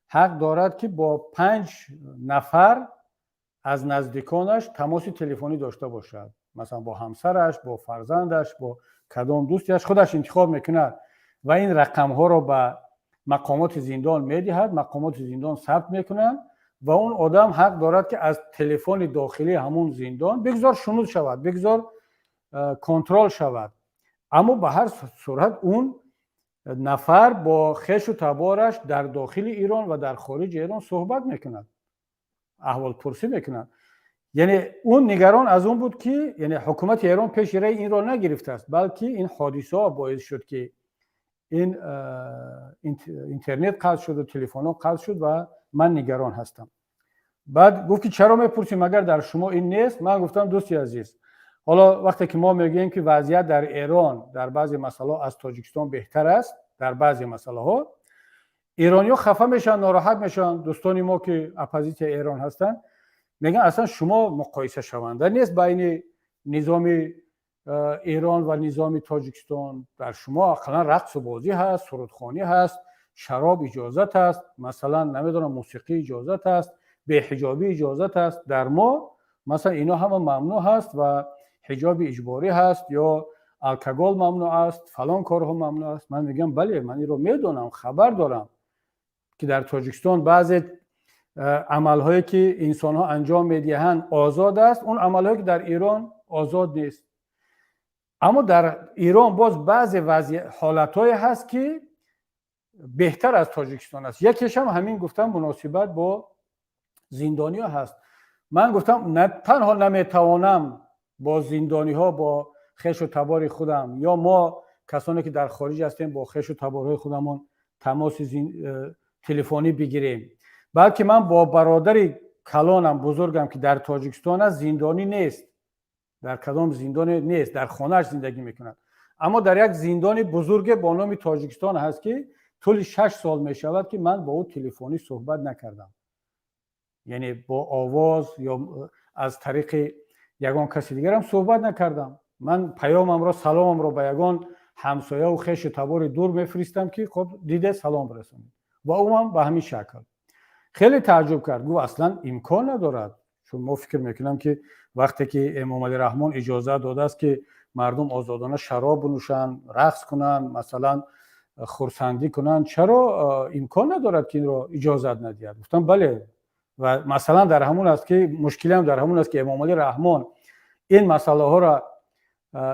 حق دارد که با 5 نفر از نزدیکانش تماس تلفنی داشته باشد، مثلا با همسرش، با فرزندش، با کدام دوستیش، خودش انتخاب میکند و این رقم ها رو به مقامات زندان میدهد، مقامات زندان ثبت میکنند و اون آدم حق دارد که از تلفن داخلی همون زندان بگذار شنود شود، بگذار کنترل شود، اما به هر صورت اون نفر با خویش و تبارش در داخل ایران و در خارج ایران صحبت میکند، احوال پرسی میکند. یعنی اون نگران از اون بود که یعنی حکومت ایران پیش روی این را نگرفته است، بلکه این حادثه ها باعث شد که این اینترنت قطع شد و تلفن ها قطع شد و من نگران هستم. بعد گفت که چرا میپرسیم مگر در شما این نیست؟ من گفتم دوستی عزیز، حالا وقتی که ما میگیم که وضعیت در ایران در بعضی مسائل از تاجیکستان بهتر است، در بعضی مسائل ها ایرانی‌ها خفه میشن، ناراحت میشن، دوستانی ما که اپوزیسیون ایران هستن میگن اصلا شما مقایسه شونده نیست بین نظام ایران و نظام تاجیکستان، در شما اقلا رقص و بازی هست، سرودخوانی هست، شراب اجازت است، مثلا نمیدونم موسیقی اجازت است، به حجابی اجازت است، در ما مثلا اینا همه ممنوع هست و حجاب اجباری هست یا الکل ممنوع است، فلان کارها ممنوع است. من میگم بله من این رو میدونم، خبر دارم که در تاجیکستان بعضی عملهایی که انسان ها انجام میدهند آزاد است، اون عملهایی که در ایران آزاد نیست. اما در ایران باز بعضی حالتهایی هست که بهتر از تاجیکستان است. یکیش هم همین گفتم مناسبت با زندانی ها هست. من گفتم نه تنها نمیتوانم با زندانی ها با خویش و تبار خودم یا ما کسانی که در خارج هستیم با خویش و تبارهای خودمون تماس تلفنی بگیریم، بلکه من با برادر کلانم بزرگم که در تاجیکستان است زندانی نیست، در کدام زندان نیست، در خانه‌اش زندگی میکند، اما در یک زندان بزرگ با نام تاجیکستان هست که طول 6 سال میشود که من با او تلفنی صحبت نکردم، یعنی با آواز یا از طریق یگان کسی دیگرم صحبت نکردم. من پیامم را، سلامم را به یگان همسایه و خویش تبار دور میفرستم که خب دیده سلام برسونید و اونم به همین شکل. خیلی تعجب کرد، گفت اصلا امکان ندارد، چون ما فکر میکنم که وقتی که امام علی رحمان اجازه داده است که مردم آزادانه شراب بنوشن، رقص کنن، مثلا خرسندی کنن، چرا امکان ندارد که این را اجازه ندهد؟ گفتم بله، و مثلا در همون است که مشکلی هم در همون است که امام علی رحمان این مسئله ها را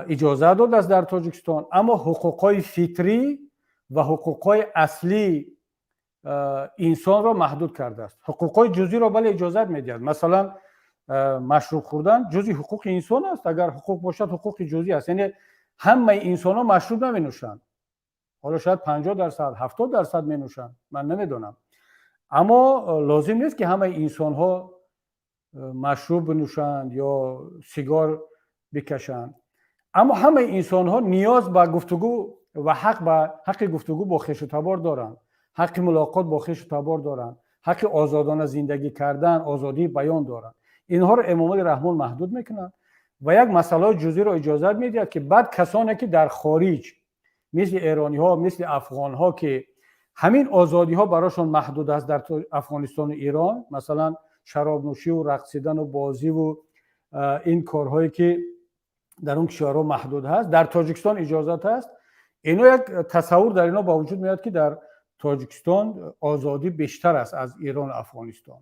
اجازه داد است در تاجیکستان، اما حقوقای فطری و حقوقای اصلی انسان را محدود کرده است. حقوقای جزئی را بله اجازه میدهد، مثلا مشروب خوردن جزئی حقوق انسان است، اگر حقوق باشد حقوق جزئی است، یعنی همه انسان ها مشروب نمی نوشند، حالا شاید 50% 70% می نوشند، من نمیدونم، اما لازم نیست که همه انسان ها مشروب بنوشند یا سیگار بکشند، اما همه انسان ها نیاز به گفتگو و حق گفتگو با خویش و تبار دارند. حق ملاقات با خویش تبار دارن، حق آزادانه زندگی کردن، آزادی بیان دارن. اینها رو امام علی رحمان محدود میکنن و یک مسئله جزئی رو اجازه میدهد که بعد کسانی که در خارج مثل ایرانی ها، مثل افغان ها که همین آزادی ها براشون محدود است در افغانستان و ایران، مثلا شراب نوشی و رقصیدن و بازی و این کارهایی که در اون کشورها محدود هست، در تاجیکستان اجازت هست. اینا یک تصور در اینا با وجود میاد که در تاجیکستان آزادی بیشتر است از ایران و افغانستان.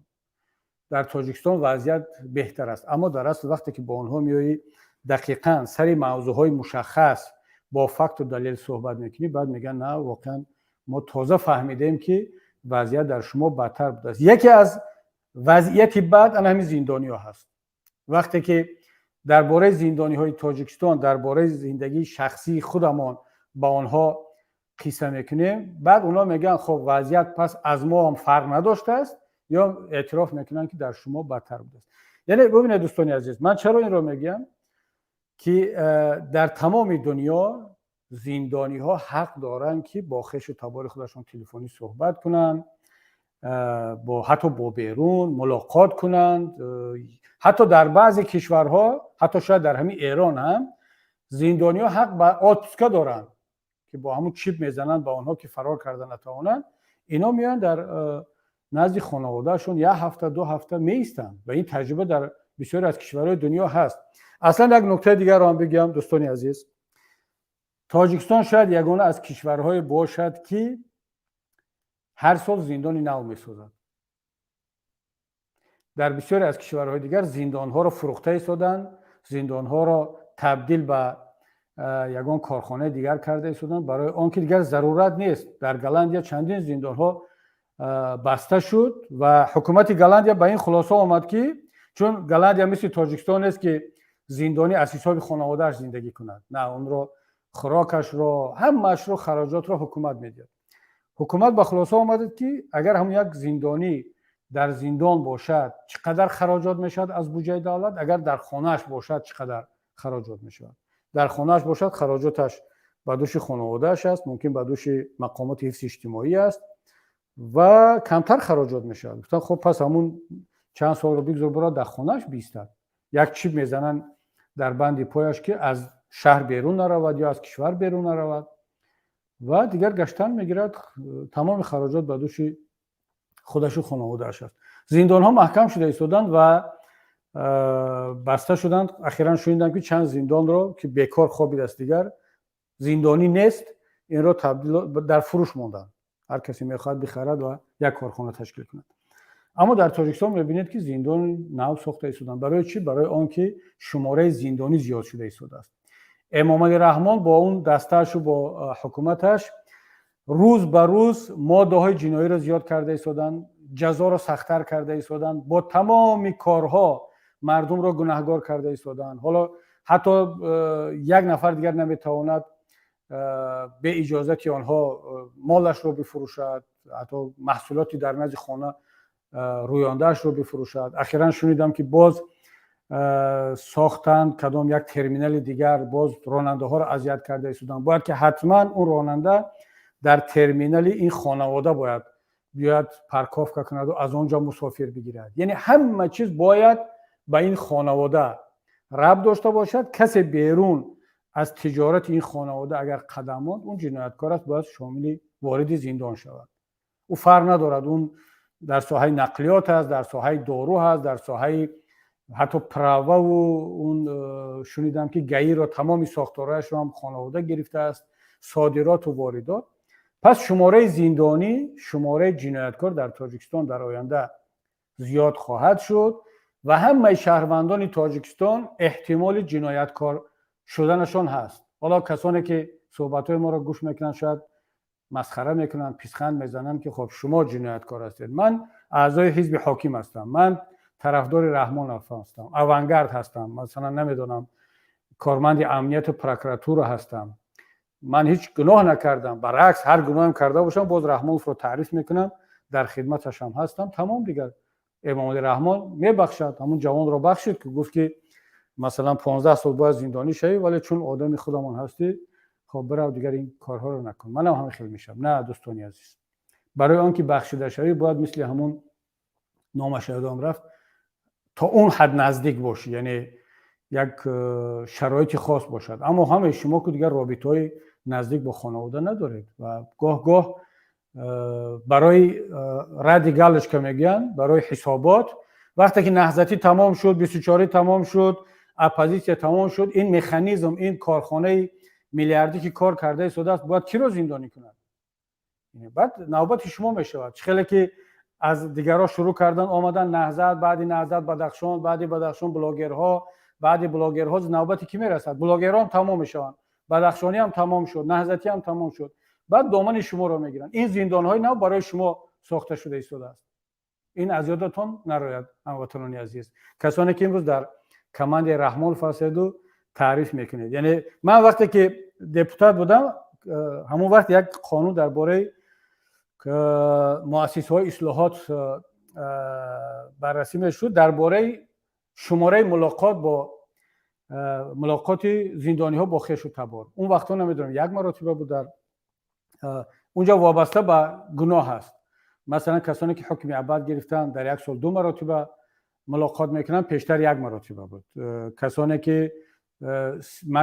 در تاجیکستان وضعیت بهتر است، اما در اصل وقتی که با اونها میایی دقیقاً سر موضوعهای مشخص با فکت و دلیل صحبت میکنی، بعد میگن نه واقعا ما تازه فهمیدیم که وضعیت در شما بدتر بوده است. یکی از وضعیت بد همین زندانی‌ها هست. وقتی که درباره زندانی‌های تاجیکستان، درباره زندگی شخصی خودمان با آنها قصه میکنیم، بعد اونا میگن خب وضعیت پس از ما هم فرق نداشته است، یا اعتراف میکنن که در شما بدتر بوده است. یعنی ببینید دوستان عزیز، من چرا این رو میگم که در تمام دنیا زندانی ها حق دارن که با خویش و تبار خودشون تلفنی صحبت کنن، حتی با بیرون ملاقات کنند. حتی در بعضی کشورها، حتی شاید در همین ایران هم، زندانی ها حق به آتسکا دارن که با همون چیپ میزنن با آنها که فرار کردن نتوانن. اینا میان در نزد خانوادهشون 1 هفته 2 هفته میستن و این تجربه در بسیاری از کشورهای دنیا هست. اصلا یک نکته دیگر رو هم بگم دوستان عزیز، تاجیکستان شاید یگانه از کشورهای باشد که هر سال زندانی نو میسازد. در بسیاری از کشورهای دیگر زندانها رو فروخته ایستادن، زندانها رو تبدیل به یگان کارخانه دیگر کرده ایستادن برای آنکه دیگر ضرورت نیست. در گلندیا چندین زندانها بسته شد و حکومت گلندیا به این خلاصه آمد که چون گلندیا مثل تاجیکستان است که زندانی از حساب خانواده‌اش زندگی کند، نه، اون رو خوراکش رو همه‌اش رو خراجات رو حکومت میده. حکومت به خلاصه آمد که اگر هم یک زندانی در زندان باشد چقدر خراجات میشد از بودجه دولت، اگر در خانه‌اش باشد چقدر خراجات میشد. در خانه‌اش باشد خراجاتش به دوش خانواده‌اش است، ممکن به دوش مقامات حفظ اجتماعی است و کمتر خراجات میشد. گفتن خب پس همون چند سال رو بگذار برای در خانه‌اش بیستد. یک چیپ میزنن در بند پایش که از شهر بیرون نرود یا از کشور بیرون نرود و دیگر گشتن میگیرد، تمام خراجات به دوش خودش و خانواده‌اش است. زندان ها محکم شده ایستادند و بسته شدند. اخیراً شنیدم که چند زندان رو که بیکار خوابیده است دیگر زندانی نیست، این رو تبدیل در فروش موندن، هر کسی میخواد بخرد و یک کارخانه تشکیل کند. اما در تاجیکستان میبینید که زندان نو ساخته ایستادند. برای چی؟ برای آنکه شماره زندانی زیاد شده ایستاده است. امام علی رحمان با اون دسته‌اش و با حکومتش روز به روز ماده‌های جنایی را زیاد کرده ایستادند، جزا را سخت‌تر کرده ایستادند، با تمام کارها مردم را گناهکار کرده ایستادند. حالا حتی یک نفر دیگر نمیتواند به اجازت آنها مالش را بفروشد، حتی محصولاتی در نزد خانه رویاندهش رو بفروشد. اخیراً شنیدم که باز ساختن کدام یک ترمینال دیگر، باز راننده ها رو اذیت کرده ایستادن. باید که حتما اون راننده در ترمینال این خانواده باید بیاد پارکوفکا کند و از آنجا مسافر بگیرد. یعنی همه چیز باید به این خانواده ربط داشته باشد. کسی بیرون از تجارت این خانواده اگر قدم نهاد، اون جنایتکار است، باید شامل وارد زندان شود. او فرق ندارد اون در ساحه نقلیات است، در ساحه دارو هست، در ساحه حتی پراوا و اون شنیدم که گئی را تمامی ساختارهاش رو هم خانواده گرفته است، صادرات و واردات. پس شماره زندانی، شماره جنایتکار در تاجیکستان در آینده زیاد خواهد شد و همه شهروندان تاجیکستان احتمال جنایتکار شدنشان هست. حالا کسانی که صحبت‌های ما را گوش میکنن شاید مسخره میکنن، پیشخند میزنن که خب شما جنایتکار هستید. من اعضای حزب حاکم هستم، من طرفدار رحمان هستم، اونگارد هستم، مثلا نمیدونم کارمند امنیت پروکراتور هستم، من هیچ گناه نکردم، برعکس هر گناهم کرده باشم باز رحمان رو تعریف میکنم، در خدمتش هم هستم. تمام دیگر امام علی رحمان میبخشد. همون جوان رو بخشید که گفت که مثلا 15 سال باید زندانی شوی، ولی چون آدم خودمون هستی خب برو دیگر این کارها رو نکن. منم همین خیلی میشم. نه دوستانی عزیز، برای آنکه بخشیده شوی باید مثل همون نامش یادم رفت تا اون حد نزدیک باشی، یعنی یک شرایط خاص باشد. اما همه شما که دیگر رابطه‌های نزدیک با خانواده ندارید و گاه برای رد گلش که میگن، برای حسابات، وقتی که نهضتی تمام شد، 24 تمام شد، اپوزیسیا تمام شد، این مکانیزم، این کارخانه میلیاردی که کار کرده سوده است باید کی رو زندانی کند؟ بعد نوبت شما میشود. خیلی که از دیگرها شروع کردن آمدن نهضت، بعد نهضت بدخشان، بعد بدخشان بلاگرها، بعد بلاگرها نوبت کی میرسد؟ بلاگرها هم تمام میشوند، بدخشانی هم تمام شد، نهضتی هم تمام شد، بعد دامن شما رو میگیرن. این زندان‌های نو برای شما ساخته شده ایستاده است. این از یادتون نراید هموطنان عزیز، کسانی که امروز در کماند رحمان فاسدو تعریف میکنید. یعنی من وقتی که دپوتات بودم، همون وقت یک قانون درباره مؤسسه‌های اصلاحات بررسی میشد، درباره شماره ملاقات زندانی ها با خویش و تبار. اون وقتا نمیدونم یک مرتبه بود، در اونجا وابسته به گناه هست. مثلا کسانی که حکم ابد گرفتن در یک سال 2 مرتبه ملاقات میکنن، پیشتر 1 مرتبه بود. کسانی که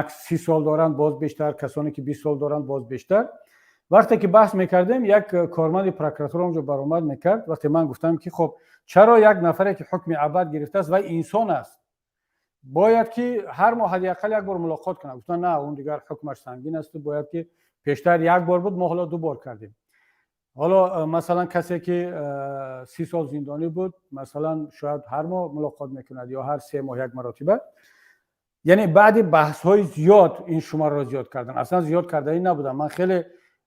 30 سال دارن باز بیشتر، کسانی که 20 سال دارن باز بیشتر. وقتی که بحث میکردیم، یک کارمند پروکراتور اونجا برآمد میکرد. وقتی من گفتم که خب چرا یک نفری که حکم ابد گرفته است و انسان است باید که هر ماه حداقل 1 بار ملاقات کنه؟ گفتن نه، اون دیگر حکمش سنگین است، باید که پیشتر 1 بار بود، ما حالا 2 بار کردیم. حالا مثلا کسی که 30 سال زندانی بود، مثلا شاید هر ماه ملاقات میکند یا هر 3 ماه 1 مرتبه. یعنی بعد بحث های زیاد این شماره را زیاد کردن. اصلا زیاد کرده ای نبودم. من خیلی،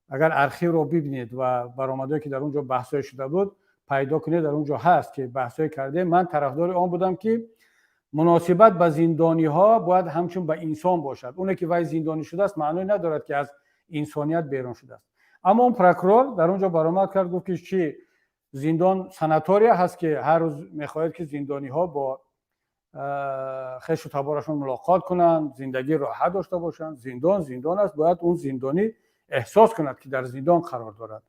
اگر ارشیو رو ببینید و برآمدایی که در اونجا بحث های شده بود پیدا کنید، در اونجا هست که بحث های کرده. من طرفدار آن بودم که مناسبت به زندانی ها باید همچون به انسان باشد. اون که وای زندانی شده است معنی ندارد که از انسانیت بیرون شده است. اما اون پروکورور در اونجا برآمد کرد، گفت که چی زندان سناتوریا هست که هر روز میخواهد که زندانی ها با خویش و تبارشون ملاقات کنند، زندگی راحت داشته باشند. زندان است، باید اون زندانی احساس کند که در زندان قرار دارد.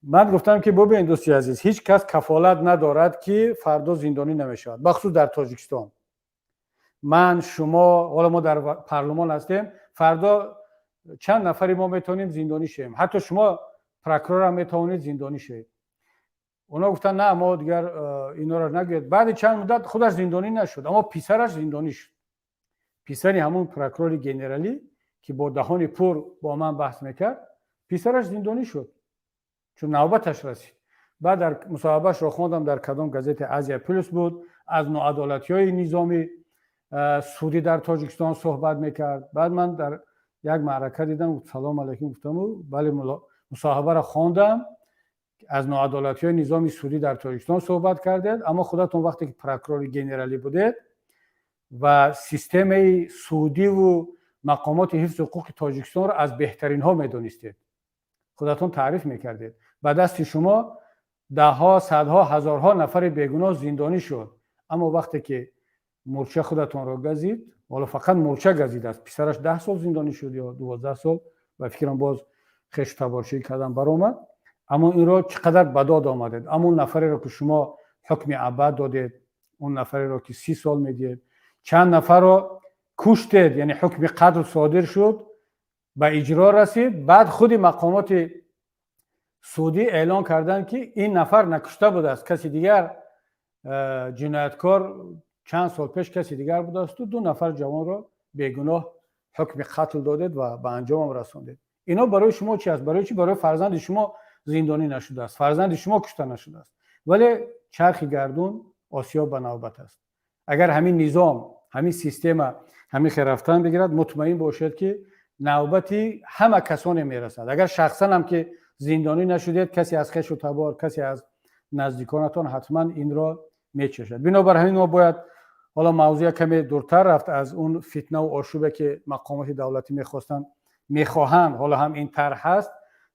من گفتم که ببین دوستی عزیز، هیچ کس کفالت ندارد که فردا زندانی نمیشود، بخصوص در تاجیکستان. من، شما، حالا ما در پارلمان هستیم، فردا چند نفری ما میتونیم زندانی شیم، حتی شما پروکورور هم میتونید زندانی شید. اونا گفتن نه ما دیگر اینا رو نگید. بعد چند مدت خودش زندانی نشد، اما پسرش زندانی شد. پسری همون پروکورور گنرالی که با دهان پر با من بحث میکرد، پسرش زندانی شد چون نوبتش رسید. بعد در مصاحبهش رو خوندم، در کدام گازت آزیا پلس بود، از ناعدالتی‌های نظامی سعودی در تاجیکستان صحبت میکرد. بعد من در یک معرکه دیدم، سلام علیکم گفتم، بله مصاحبه را خوندم، از ناعدالتی‌های نظام سعودی در تاجیکستان صحبت کردید. اما خودتون وقتی که پروکورور گنرالی بودید و سیستم سعودی و مقامات حفظ حقوق تاجیکستان را از بهترین ها میدونستید، خودتون تعریف میکردید. با دست شما ده ها، صدها، هزارها نفر بیگناه زندانی شد. اما وقتی که مورچه خودتون را گزید، حالا فقط مورچه گزید است، پسرش 10 سال زندانی شد یا 12 سال و فکرم باز خش تبارشی کردن برآمد. اما این را چقدر بداد آمدید. اما اون نفری را که شما حکم ابد دادید، اون نفری را که 30 سال میدید، چند نفر را کشتید، یعنی حکم قتل صادر شد، به اجرا رسید. بعد خود مقامات سعودی اعلان کردند که این نفر نکشته بوده است، کسی دیگر جنایتکار چند سال پیش کسی دیگر بوده است و 2 نفر جوان را بیگناه حکم قتل دادید و به انجام رساندید. اینا برای شما چی است؟ برای چی؟ برای فرزند شما زندانی نشده است، فرزند شما کشته نشده است. ولی چرخ گردون آسیا به نوبت است. اگر همین نظام، همین سیستم، همین رفتن بگیرد، مطمئن باشید که نوبتی همه کسان میرسد. اگر شخصا هم که زندانی نشدید، کسی از خویش و تبار، کسی از نزدیکانتان حتما این را میچشد. بنابراین ما باید، حالا موضوع کمی دورتر رفت از اون فتنه و آشوبی که مقامات دولتی میخواهند، حالا هم این طرح هست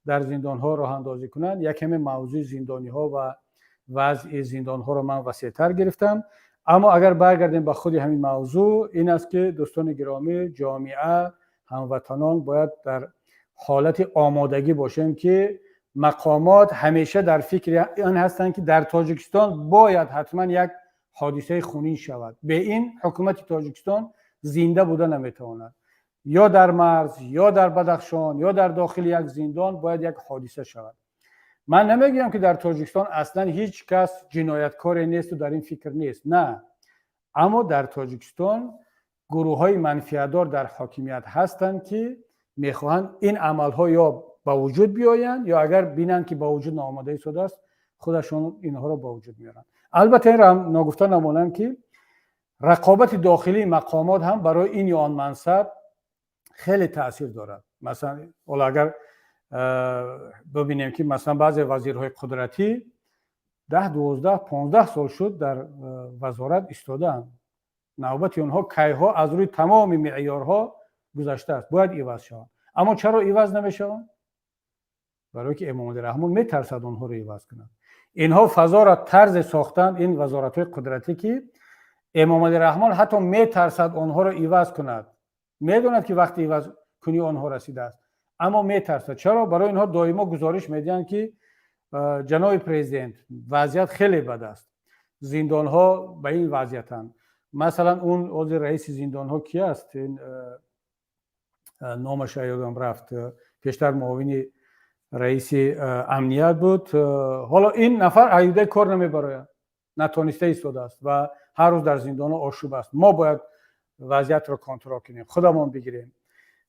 در زندان ها راه اندازی کنند. یکمی موضوع زندانی ها و وضع زندان ها رو من وسیع‌تر گرفتم. اما اگر برگردیم به خود همین موضوع، این است که دوستان گرامی، جامعه، هموطنان باید در حالت آمادگی باشیم که مقامات همیشه در فکر آن هستند که در تاجیکستان باید حتما یک حادثه خونین شود. به این حکومت تاجیکستان زنده بوده نمیتواند. یا در مرز، یا در بدخشان، یا در داخل یک زندان باید یک حادثه شود. من نمیگم که در تاجیکستان اصلا هیچ کس جنایتکار نیست و در این فکر نیست، نه. اما در تاجیکستان گروه های منفعت‌دار در حاکمیت هستند که میخواهند این عملها یا با وجود بیایند یا اگر بینند که با وجود ناآمده شده است خودشون اینها رو با وجود میارن. البته این را ناگفته نمانم که رقابت داخلی مقامات هم برای این یا آن منصب خیلی تاثیر دارد. مثلا اگر ببینیم که مثلا بعضی وزیرهای قدرتی 10 12 15 سال شد در وزارت ایستادن، نوبت اونها کیها از روی تمام معیارها گذشته است، باید عوض شوند. اما چرا عوض نمیشوند؟ برای که امام رحمان میترسد اونها رو عوض کنند. اینها فضا را طرز ساختن، این وزارت‌های قدرتی، که امام رحمان حتی میترسد اونها رو عوض کند. میدوند که وقتی عوض کنی آنها رسیده است، اما میترسد. چرا؟ برای اینها دائما گزارش میدن که جناب پرزیدنت وضعیت خیلی بد است، زندان ها به این وضعیتند. مثلا اون عضو رئیس زندان ها کی است؟ این نامش یادم رفت، پیشتر معاون رئیس امنیت بود. حالا این نفر ایوده کار نمیبره، نتونسته ایستاده است و هر روز در زندان ها آشوب است. ما باید وضعیت رو کنترل کنیم، خودمون بگیریم.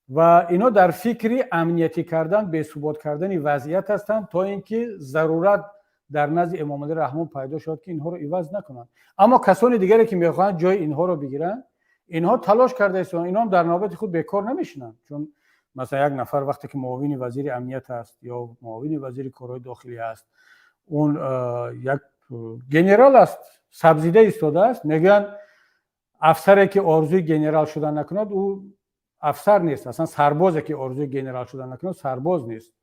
و اینا در فکری امنیتی کردن، به ثبات کردن وضعیت هستند تا اینکه ضرورت در نزد امام علی رحمان پیدا شد که اینها رو عوض نکنند. اما کسانی دیگری که میخواهند جای اینها رو بگیرن، اینها تلاش کرده است، اینا هم در نوبت خود بیکار نمیشنن. چون مثلا یک نفر وقتی که معاون وزیر امنیت است یا معاون وزیر کارهای داخلی است، اون یک گنرال است، سبزیده ایستاده است، میگن افسری که آرزوی گنرال شدن نکند او افسر نیست، اصلا سربازی که آرزوی گنرال شدن نکند سرباز نیست.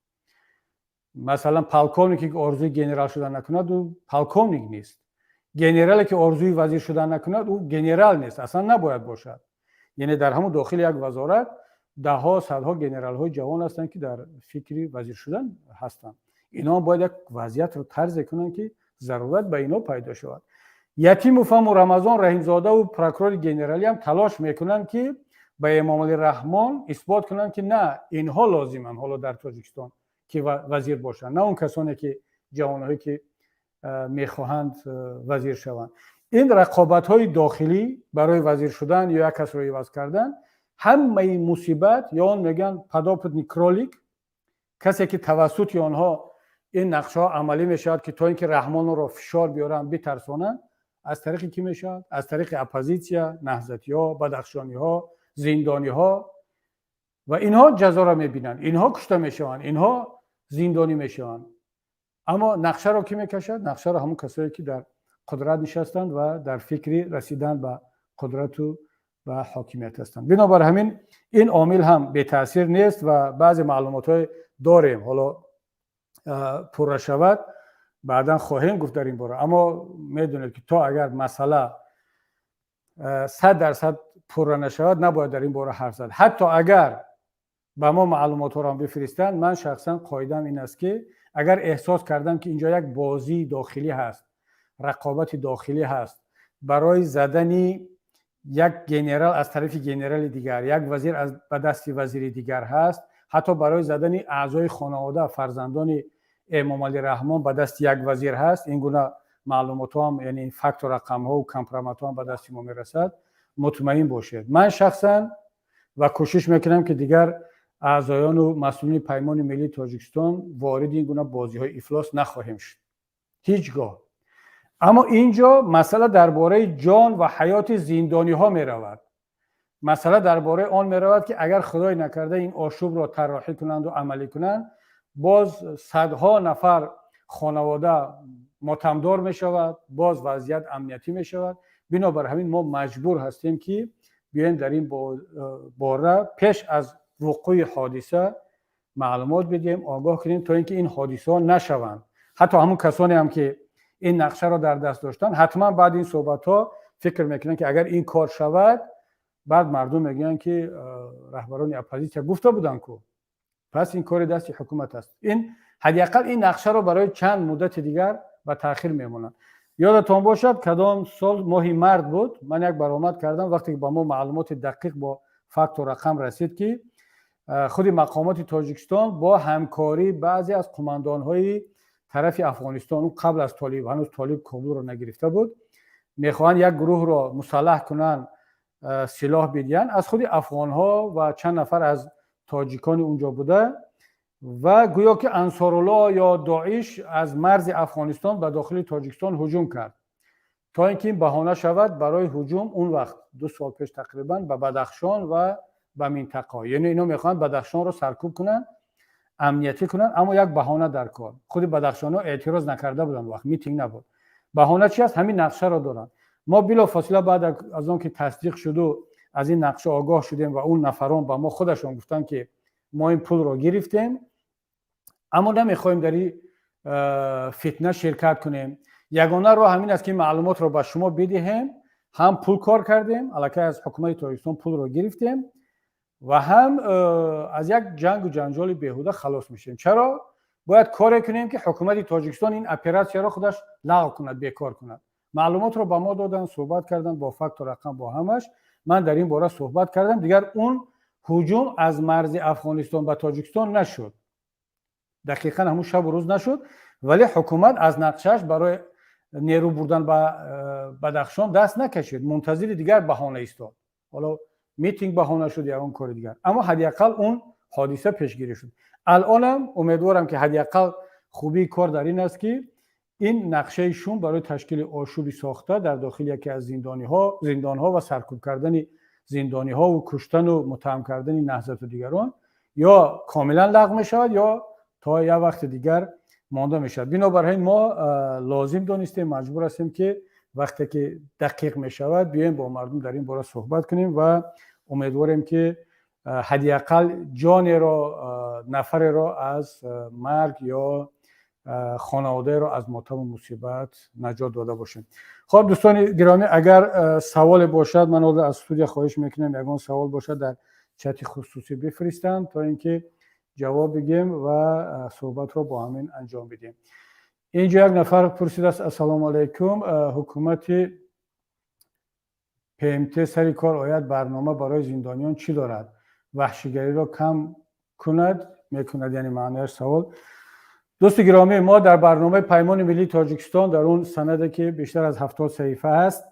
مثلا پالکونیکی که آرزوی گنرال شدن نکند او پالکونیک نیست. گنرالی که آرزوی وزیر شدن نکند او گنرال نیست، اصلا نباید باشد. یعنی در همون داخل یک وزارت ده ها صدها گنرال های جوان هستند که در فکری وزیر شدن هستند. اینا باید یک وضعیت رو طرز کنند که ضرورت به اینا پیدا شود. یتیم و فهم و رمضان رحیمزاده و پروکورور گنرالی هم تلاش میکنند که به امام علی رحمان اثبات کنند که نه، اینها لازمن حالا در تاجیکستان که وزیر باشند، نه اون کسانی که جوانهایی که میخواهند وزیر شوند. این رقابت های داخلی برای وزیر شدن یا یک کس رو عوض کردن همه مصیبت، یا اون میگن پداپت کرولیک، کسی که توسط آنها این نقشه ها عملی میشود که تا اینکه رحمان رو فشار بیارن بترسونن، از طریق کی میشود؟ از طریق اپوزیسیا، نهضتی ها، بدخشانی ها، زندانی ها. و اینها جزا را میبینن، اینها کشته میشوند، اینها زندانی میشوند. اما نقشه را کی میکشد؟ نقشه را همون کسایی که در قدرت نشستند و در فکری رسیدن به قدرت و حاکمیت هستند. بنابر همین این عامل هم به تاثیر نیست و بعضی معلومات های داریم، حالا پر شود بعدا خواهیم گفت در این باره. اما میدونید که تا اگر مسئله 100% پر نشود نباید در این باره حرف زد. حتی اگر به ما معلومات رو هم بفرستند، من شخصا قاعده‌ام این است که اگر احساس کردم که اینجا یک بازی داخلی هست، رقابت داخلی هست برای زدن یک گنرال از طرف گنرال دیگر، یک وزیر از به دست وزیر دیگر هست، حتی برای زدن اعضای خانواده فرزندان امام علی رحمان به دست یک وزیر هست، این گونه معلومات هم یعنی فکت و رقم ها و کمپرامات ها به دست ما میرسد، مطمئن باشید من شخصا و کوشش میکنم که دیگر اعضایان و مسئولین پیمان ملی تاجیکستان وارد این گونه بازی های افلاس نخواهیم شد هیچگاه. اما اینجا مسئله درباره جان و حیات زندانی ها می رود. مسئله درباره آن می رود که اگر خدای نکرده این آشوب را طراحی کنند و عملی کنند، باز صدها نفر خانواده ماتمدار می شود، باز وضعیت امنیتی می شود. بنابر همین ما مجبور هستیم که بیایم در این باره پیش از وقوع حادثه معلومات بدیم، آگاه کنیم تا اینکه این حادثه ها نشوند. حتی همون کسانی هم که این نقشه را در دست داشتن حتما بعد این صحبت ها فکر میکنن که اگر این کار شود بعد مردم میگن که رهبران اپوزیسیا گفته بودن که پس این کار دست حکومت است. این حداقل این نقشه رو برای چند مدت دیگر به تاخیر میمونن. یادتون باشد کدام سال ماه مرد بود، من یک برآمد کردم وقتی که با ما معلومات دقیق با فکت و رقم رسید که خود مقامات تاجیکستان با همکاری بعضی از قماندان‌های طرف افغانستان، اون قبل از طالب، هنوز طالب کابل رو نگرفته بود، میخوان یک گروه رو مسلح کنن، سلاح بدین، از خود افغان‌ها و چند نفر از تاجیکان اونجا بوده و گویا که انصارالله یا داعش از مرز افغانستان به داخل تاجیکستان هجوم کرد تا اینکه این بهانه شود برای هجوم اون وقت 2 سال پیش تقریبا به بدخشان و به منطقه. یعنی اینا میخوان بدخشان رو سرکوب کنن، امنیتی کنن، اما یک بهانه در کار. خود بدخشان ها اعتراض نکرده بودن، وقت میتینگ نبود. بهانه چی است؟ همین نقشه رو دارن. ما بلافاصله بعد از اون که تصدیق شد و از این نقشه آگاه شدیم و اون نفران با ما خودشون گفتن که ما این پول رو گرفتیم اما نمیخوایم در این فتنه شرکت کنیم. یگانه راه همین است که معلومات رو به شما بدهیم. هم پول کار کردیم، الکی از حکومت تاجیکستان پول رو گرفتیم و هم از یک جنگ و جنجال بیهوده خلاص میشیم. چرا؟ باید کاری کنیم که حکومت تاجیکستان این اپراسیون رو خودش لغو کند، بیکار کند. معلومات رو به ما دادن، صحبت کردن با فکت و رقم با همش. من در این باره صحبت کردم. دیگر اون هجوم از مرز افغانستان به تاجیکستان نشد، دقیقاً همون شب و روز نشد، ولی حکومت از نقشش برای نیرو بردن به بدخشان دست نکشید، منتظر دیگر بهانه ایستاد. حالا میتینگ بهانه شد یا اون کار دیگر، اما حداقل اون حادثه پیشگیری شد. الانم امیدوارم که حداقل خوبی کار در این است که این نقشه شون برای تشکیل آشوبی ساخته در داخل یکی از زندانها و سرکوب کردن زندانی‌ها و کشتن و متهم کردن نهضت و دیگران یا کاملا لغو می‌شود یا تا یک وقت دیگر مانده میشد. بنابراین ما لازم دانستیم، مجبور هستیم که وقتی که دقیق میشود بیایم با مردم در این باره صحبت کنیم و امیدواریم که حداقل جان را، نفر را از مرگ یا خانواده را از ماتم و مصیبت نجات داده باشیم. خب دوستان گرامی، اگر سوال باشد من از استودیو خواهش میکنم یگان سوال باشد در چت خصوصی بفرستند تا اینکه جواب بگیم و صحبت رو با همین انجام بدیم. اینجا یک نفر پرسیده است السلام علیکم، حکومت PMT سری کار آید برنامه برای زندانیان چی دارد؟ وحشیگری را کم میکند یعنی معنی سوال. دوست گرامی، ما در برنامه پیمان ملی تاجیکستان در اون سنده که بیشتر از 70 صفحه است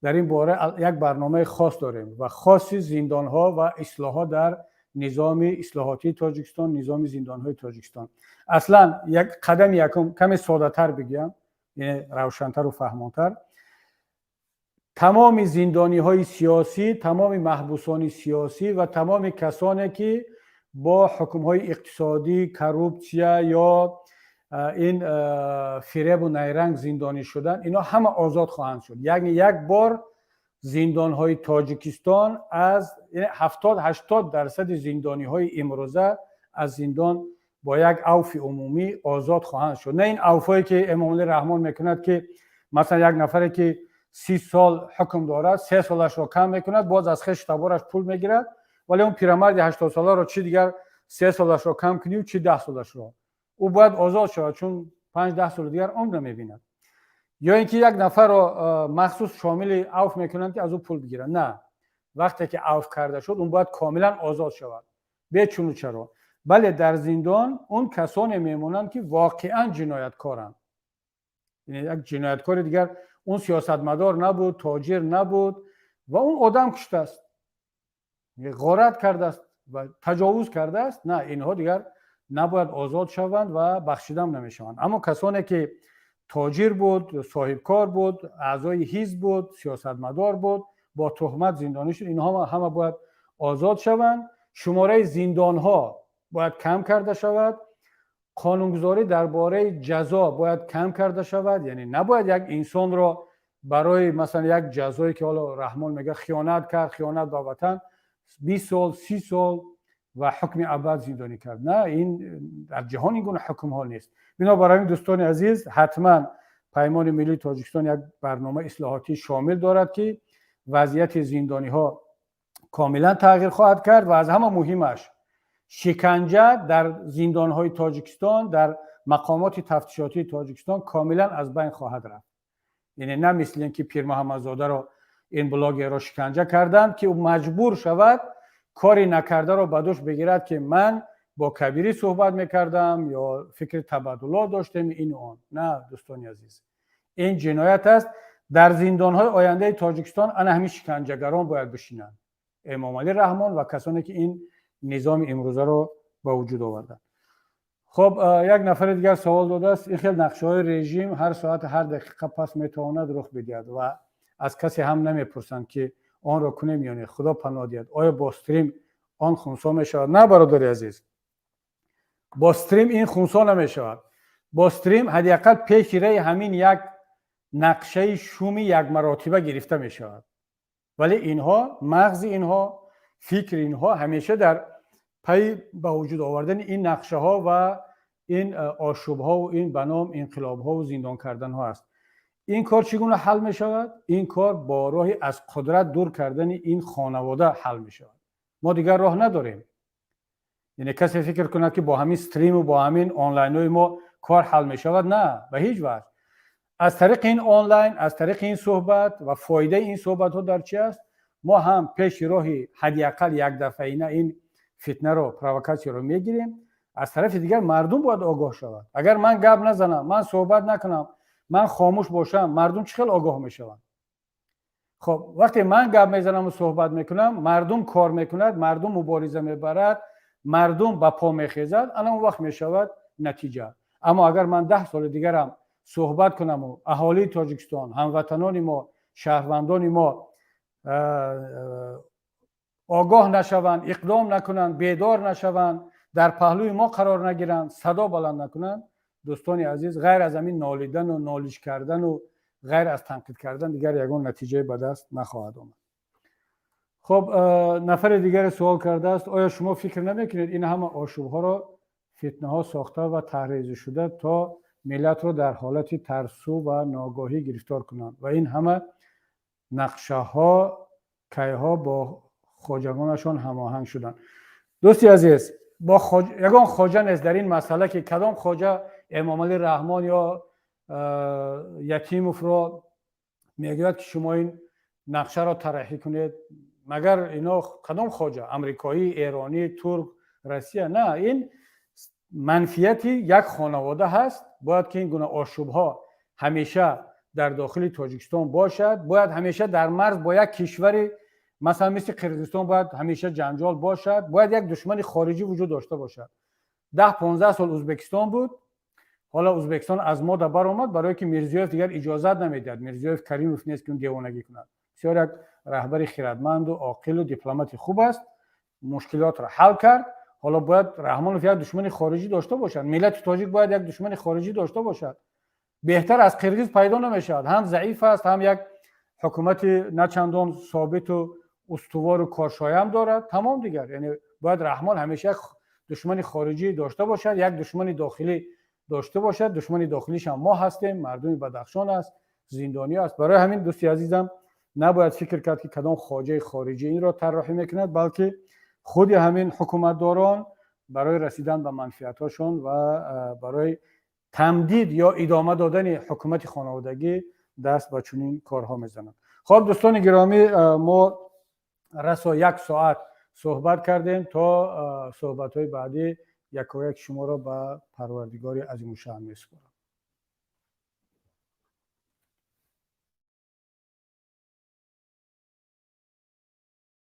در این باره یک برنامه خاص داریم و خاصی زندانها و اصلاحات در نظام اصلاحاتی تاجیکستان، نظام زندانهای تاجیکستان. اصلا یک قدم یکم کمی ساده تر بگم، یعنی روشن‌تر و فهمان‌تر، تمام زندانی های سیاسی، تمام محبوسان سیاسی و تمام کسانی که با حکم های اقتصادی، کروپسیا یا این فریب و نیرنگ زندانی شدن، اینا همه آزاد خواهند شد. یعنی یک بار زندان های تاجیکستان از 70-80% زندانی های امروزه از زندان با یک عفو عمومی آزاد خواهند شد. نه این عفوی که امام رحمان میکند که مثلا یک نفری که 30 سال حکم دارد 3 سالش رو کم میکند، باز از خش تبارش پول میگیرد، ولی اون پیرمرد 80 ساله رو چی دیگر 3 سالش رو کم کنی و چی 10 سالش رو، او باید آزاد شود چون 5-10 سال دیگر عمر نمیبیند. یا اینکه یک نفر رو مخصوص شامل عفو میکنند که از او پول بگیرن. نه، وقتی که عفو کرده شد اون باید کاملا آزاد شود، به چون و چرا. بله در زندان اون کسانی میمونند که واقعا جنایتکارند، یعنی یک جنایتکار دیگر اون سیاستمدار نبود، تاجر نبود و اون آدم کشته است، غارت کرده است و تجاوز کرده است، نه، اینها دیگر نباید آزاد شوند و بخشیده هم نمیشوند. اما کسانی که تاجر بود، صاحب کار بود، اعضای حزب بود، سیاستمدار بود، با تهمت زندانی شد، اینها همه باید آزاد شوند. شماره زندان ها باید کم کرده شود. قانونگذاری درباره جزا باید کم کرده شود، یعنی نباید یک انسان را برای مثلا یک جزایی که حالا رحمان میگه خیانت کرد، خیانت به وطن، 20 سال 30 سال و حکم ابد زندانی کرد. نه، این در جهان این گونه حکم ها نیست. بنابراین دوستان عزیز، حتما پیمان ملی تاجیکستان یک برنامه اصلاحاتی شامل دارد که وضعیت زندانی ها کاملا تغییر خواهد کرد و از همه مهمش شکنجه در زندان های تاجیکستان، در مقامات تفتیشاتی تاجیکستان کاملا از بین خواهد رفت. یعنی نه مثل اینکه پیر محمدزاده رو این بلاگر را شکنجه کردند که او مجبور شود کاری نکرده رو به دوش بگیرد که من با کبیری صحبت میکردم یا فکر تبادلات داشتم این و آن. نه دوستان عزیز، این جنایت است. در زندان‌های آینده تاجیکستان انا همین شکنجهگران باید بشینند، امام علی رحمان و کسانی که این نظام امروزه رو به وجود آوردن. خب یک نفر دیگر سوال داده است، این خیلی نقشه‌های رژیم هر ساعت هر دقیقه پس میتواند رخ بدهد و از کسی هم نمیپرسند که آن را کنیم یا نه. خدا پناه دهد. آیا با استریم آن خونسا میشود؟ نه برادر عزیز، با استریم این خونسا نمیشود. با استریم حداقل پیش‌روی همین یک نقشه شومی یک مراتبه گرفته میشود، ولی اینها مغز اینها فکر اینها همیشه در پی به وجود آوردن این نقشه ها و این آشوب ها و این بنام انقلاب ها و زندان کردن ها است. این کار چگونه حل می شود؟ این کار با راهی از قدرت دور کردن این خانواده حل می شود. ما دیگر راه نداریم. یعنی کسی فکر کنه که با همین استریم و با همین آنلاین های ما کار حل می شود؟ نه، به هیچ وجه. از طریق این آنلاین، از طریق این صحبت و فایده این صحبت ها در چی است؟ ما هم پیش راهی حداقل یک دفعه این فتنه رو، پرووکاسیون رو میگیریم. از طرف دیگر مردم باید آگاه شود. اگر من گپ نزنم، من صحبت نکنم، من خاموش باشم، مردم چه خیلی آگاه میشوند. خب وقتی من گپ میزنم و صحبت میکنم، مردم کار میکند، مردم مبارزه میبرد، مردم با پا میخیزد، اون وقت میشود نتیجه. اما اگر من 10 سال دیگرم صحبت کنم و اهالی تاجیکستان، هموطنان ما، شهروندان ما آگاه نشوند، اقدام نکنند، بیدار نشوند، در پهلوی ما قرار نگیرند، صدا بلند نکنند، دوستان عزیز، غیر از همین نالیدن و نالش کردن و غیر از تنقید کردن دیگر یگان نتیجه به دست نخواهد آمد. خب نفر دیگر سوال کرده است، آیا شما فکر نمیکنید این همه آشوب ها را فتنه ها ساخته و تحریض شده تا ملت رو در حالت ترسو و ناگاهی گرفتار کنند و این همه نقشه ها کیها با خواجگانشان هماهنگ شدند؟ دوستی عزیز، با یگان خواجه نیست در این مسئله که کدام خواجه امام علی رحمان یا یتیموف را میگوید که شما این نقشه را طراحی کنید. مگر اینا کدام خواجه؟ امریکایی، ایرانی، ترک، روسیه؟ نه، این منفیتی یک خانواده هست. باید که این گونه آشوب ها همیشه در داخل تاجیکستان باشد. باید همیشه در مرز با یک کشوری مثلا مثل قرقیزستان باید همیشه جنجال باشد. باید یک دشمن خارجی وجود داشته باشد. 10-15 سال ازبکستان بود، حالا ازبکستان از ما بر آمد برای که میرزیوف دیگر اجازت نمیداد. میرزیوف کریموف نیست که اون دیوانگی کند. بسیار یک رهبر خردمند و عاقل و دیپلمات خوب است، مشکلات را حل کرد. حالا باید رحمانوف یک دشمن خارجی داشته باشد. ملت تاجیک باید یک دشمن خارجی داشته باشد. بهتر از قرقیز پیدا نمیشد. هم ضعیف است، هم یک حکومت نه چندان ثابت و استوار و کارشایم دارد. تمام دیگر، یعنی باید رحمان همیشه یک دشمن خارجی داشته باشد، یک دشمن داخلی داشته باشد. دشمن داخلیش هم ما هستیم، مردم بدخشان است، زندانی است. برای همین دوستی عزیزم نباید فکر کرد که کدام خواجه خارجی این را طراحی میکند، بلکه خود همین حکومتداران برای رسیدن به منفعت‌هاشون و برای تمدید یا ادامه دادن حکومت خانوادگی دست به چنین کارها میزنند. خب دوستان گرامی، ما رسا 1 ساعت صحبت کردیم. تا صحبت‌های بعدی یک شما را به پروردگار عظیم الشأن میسپارم.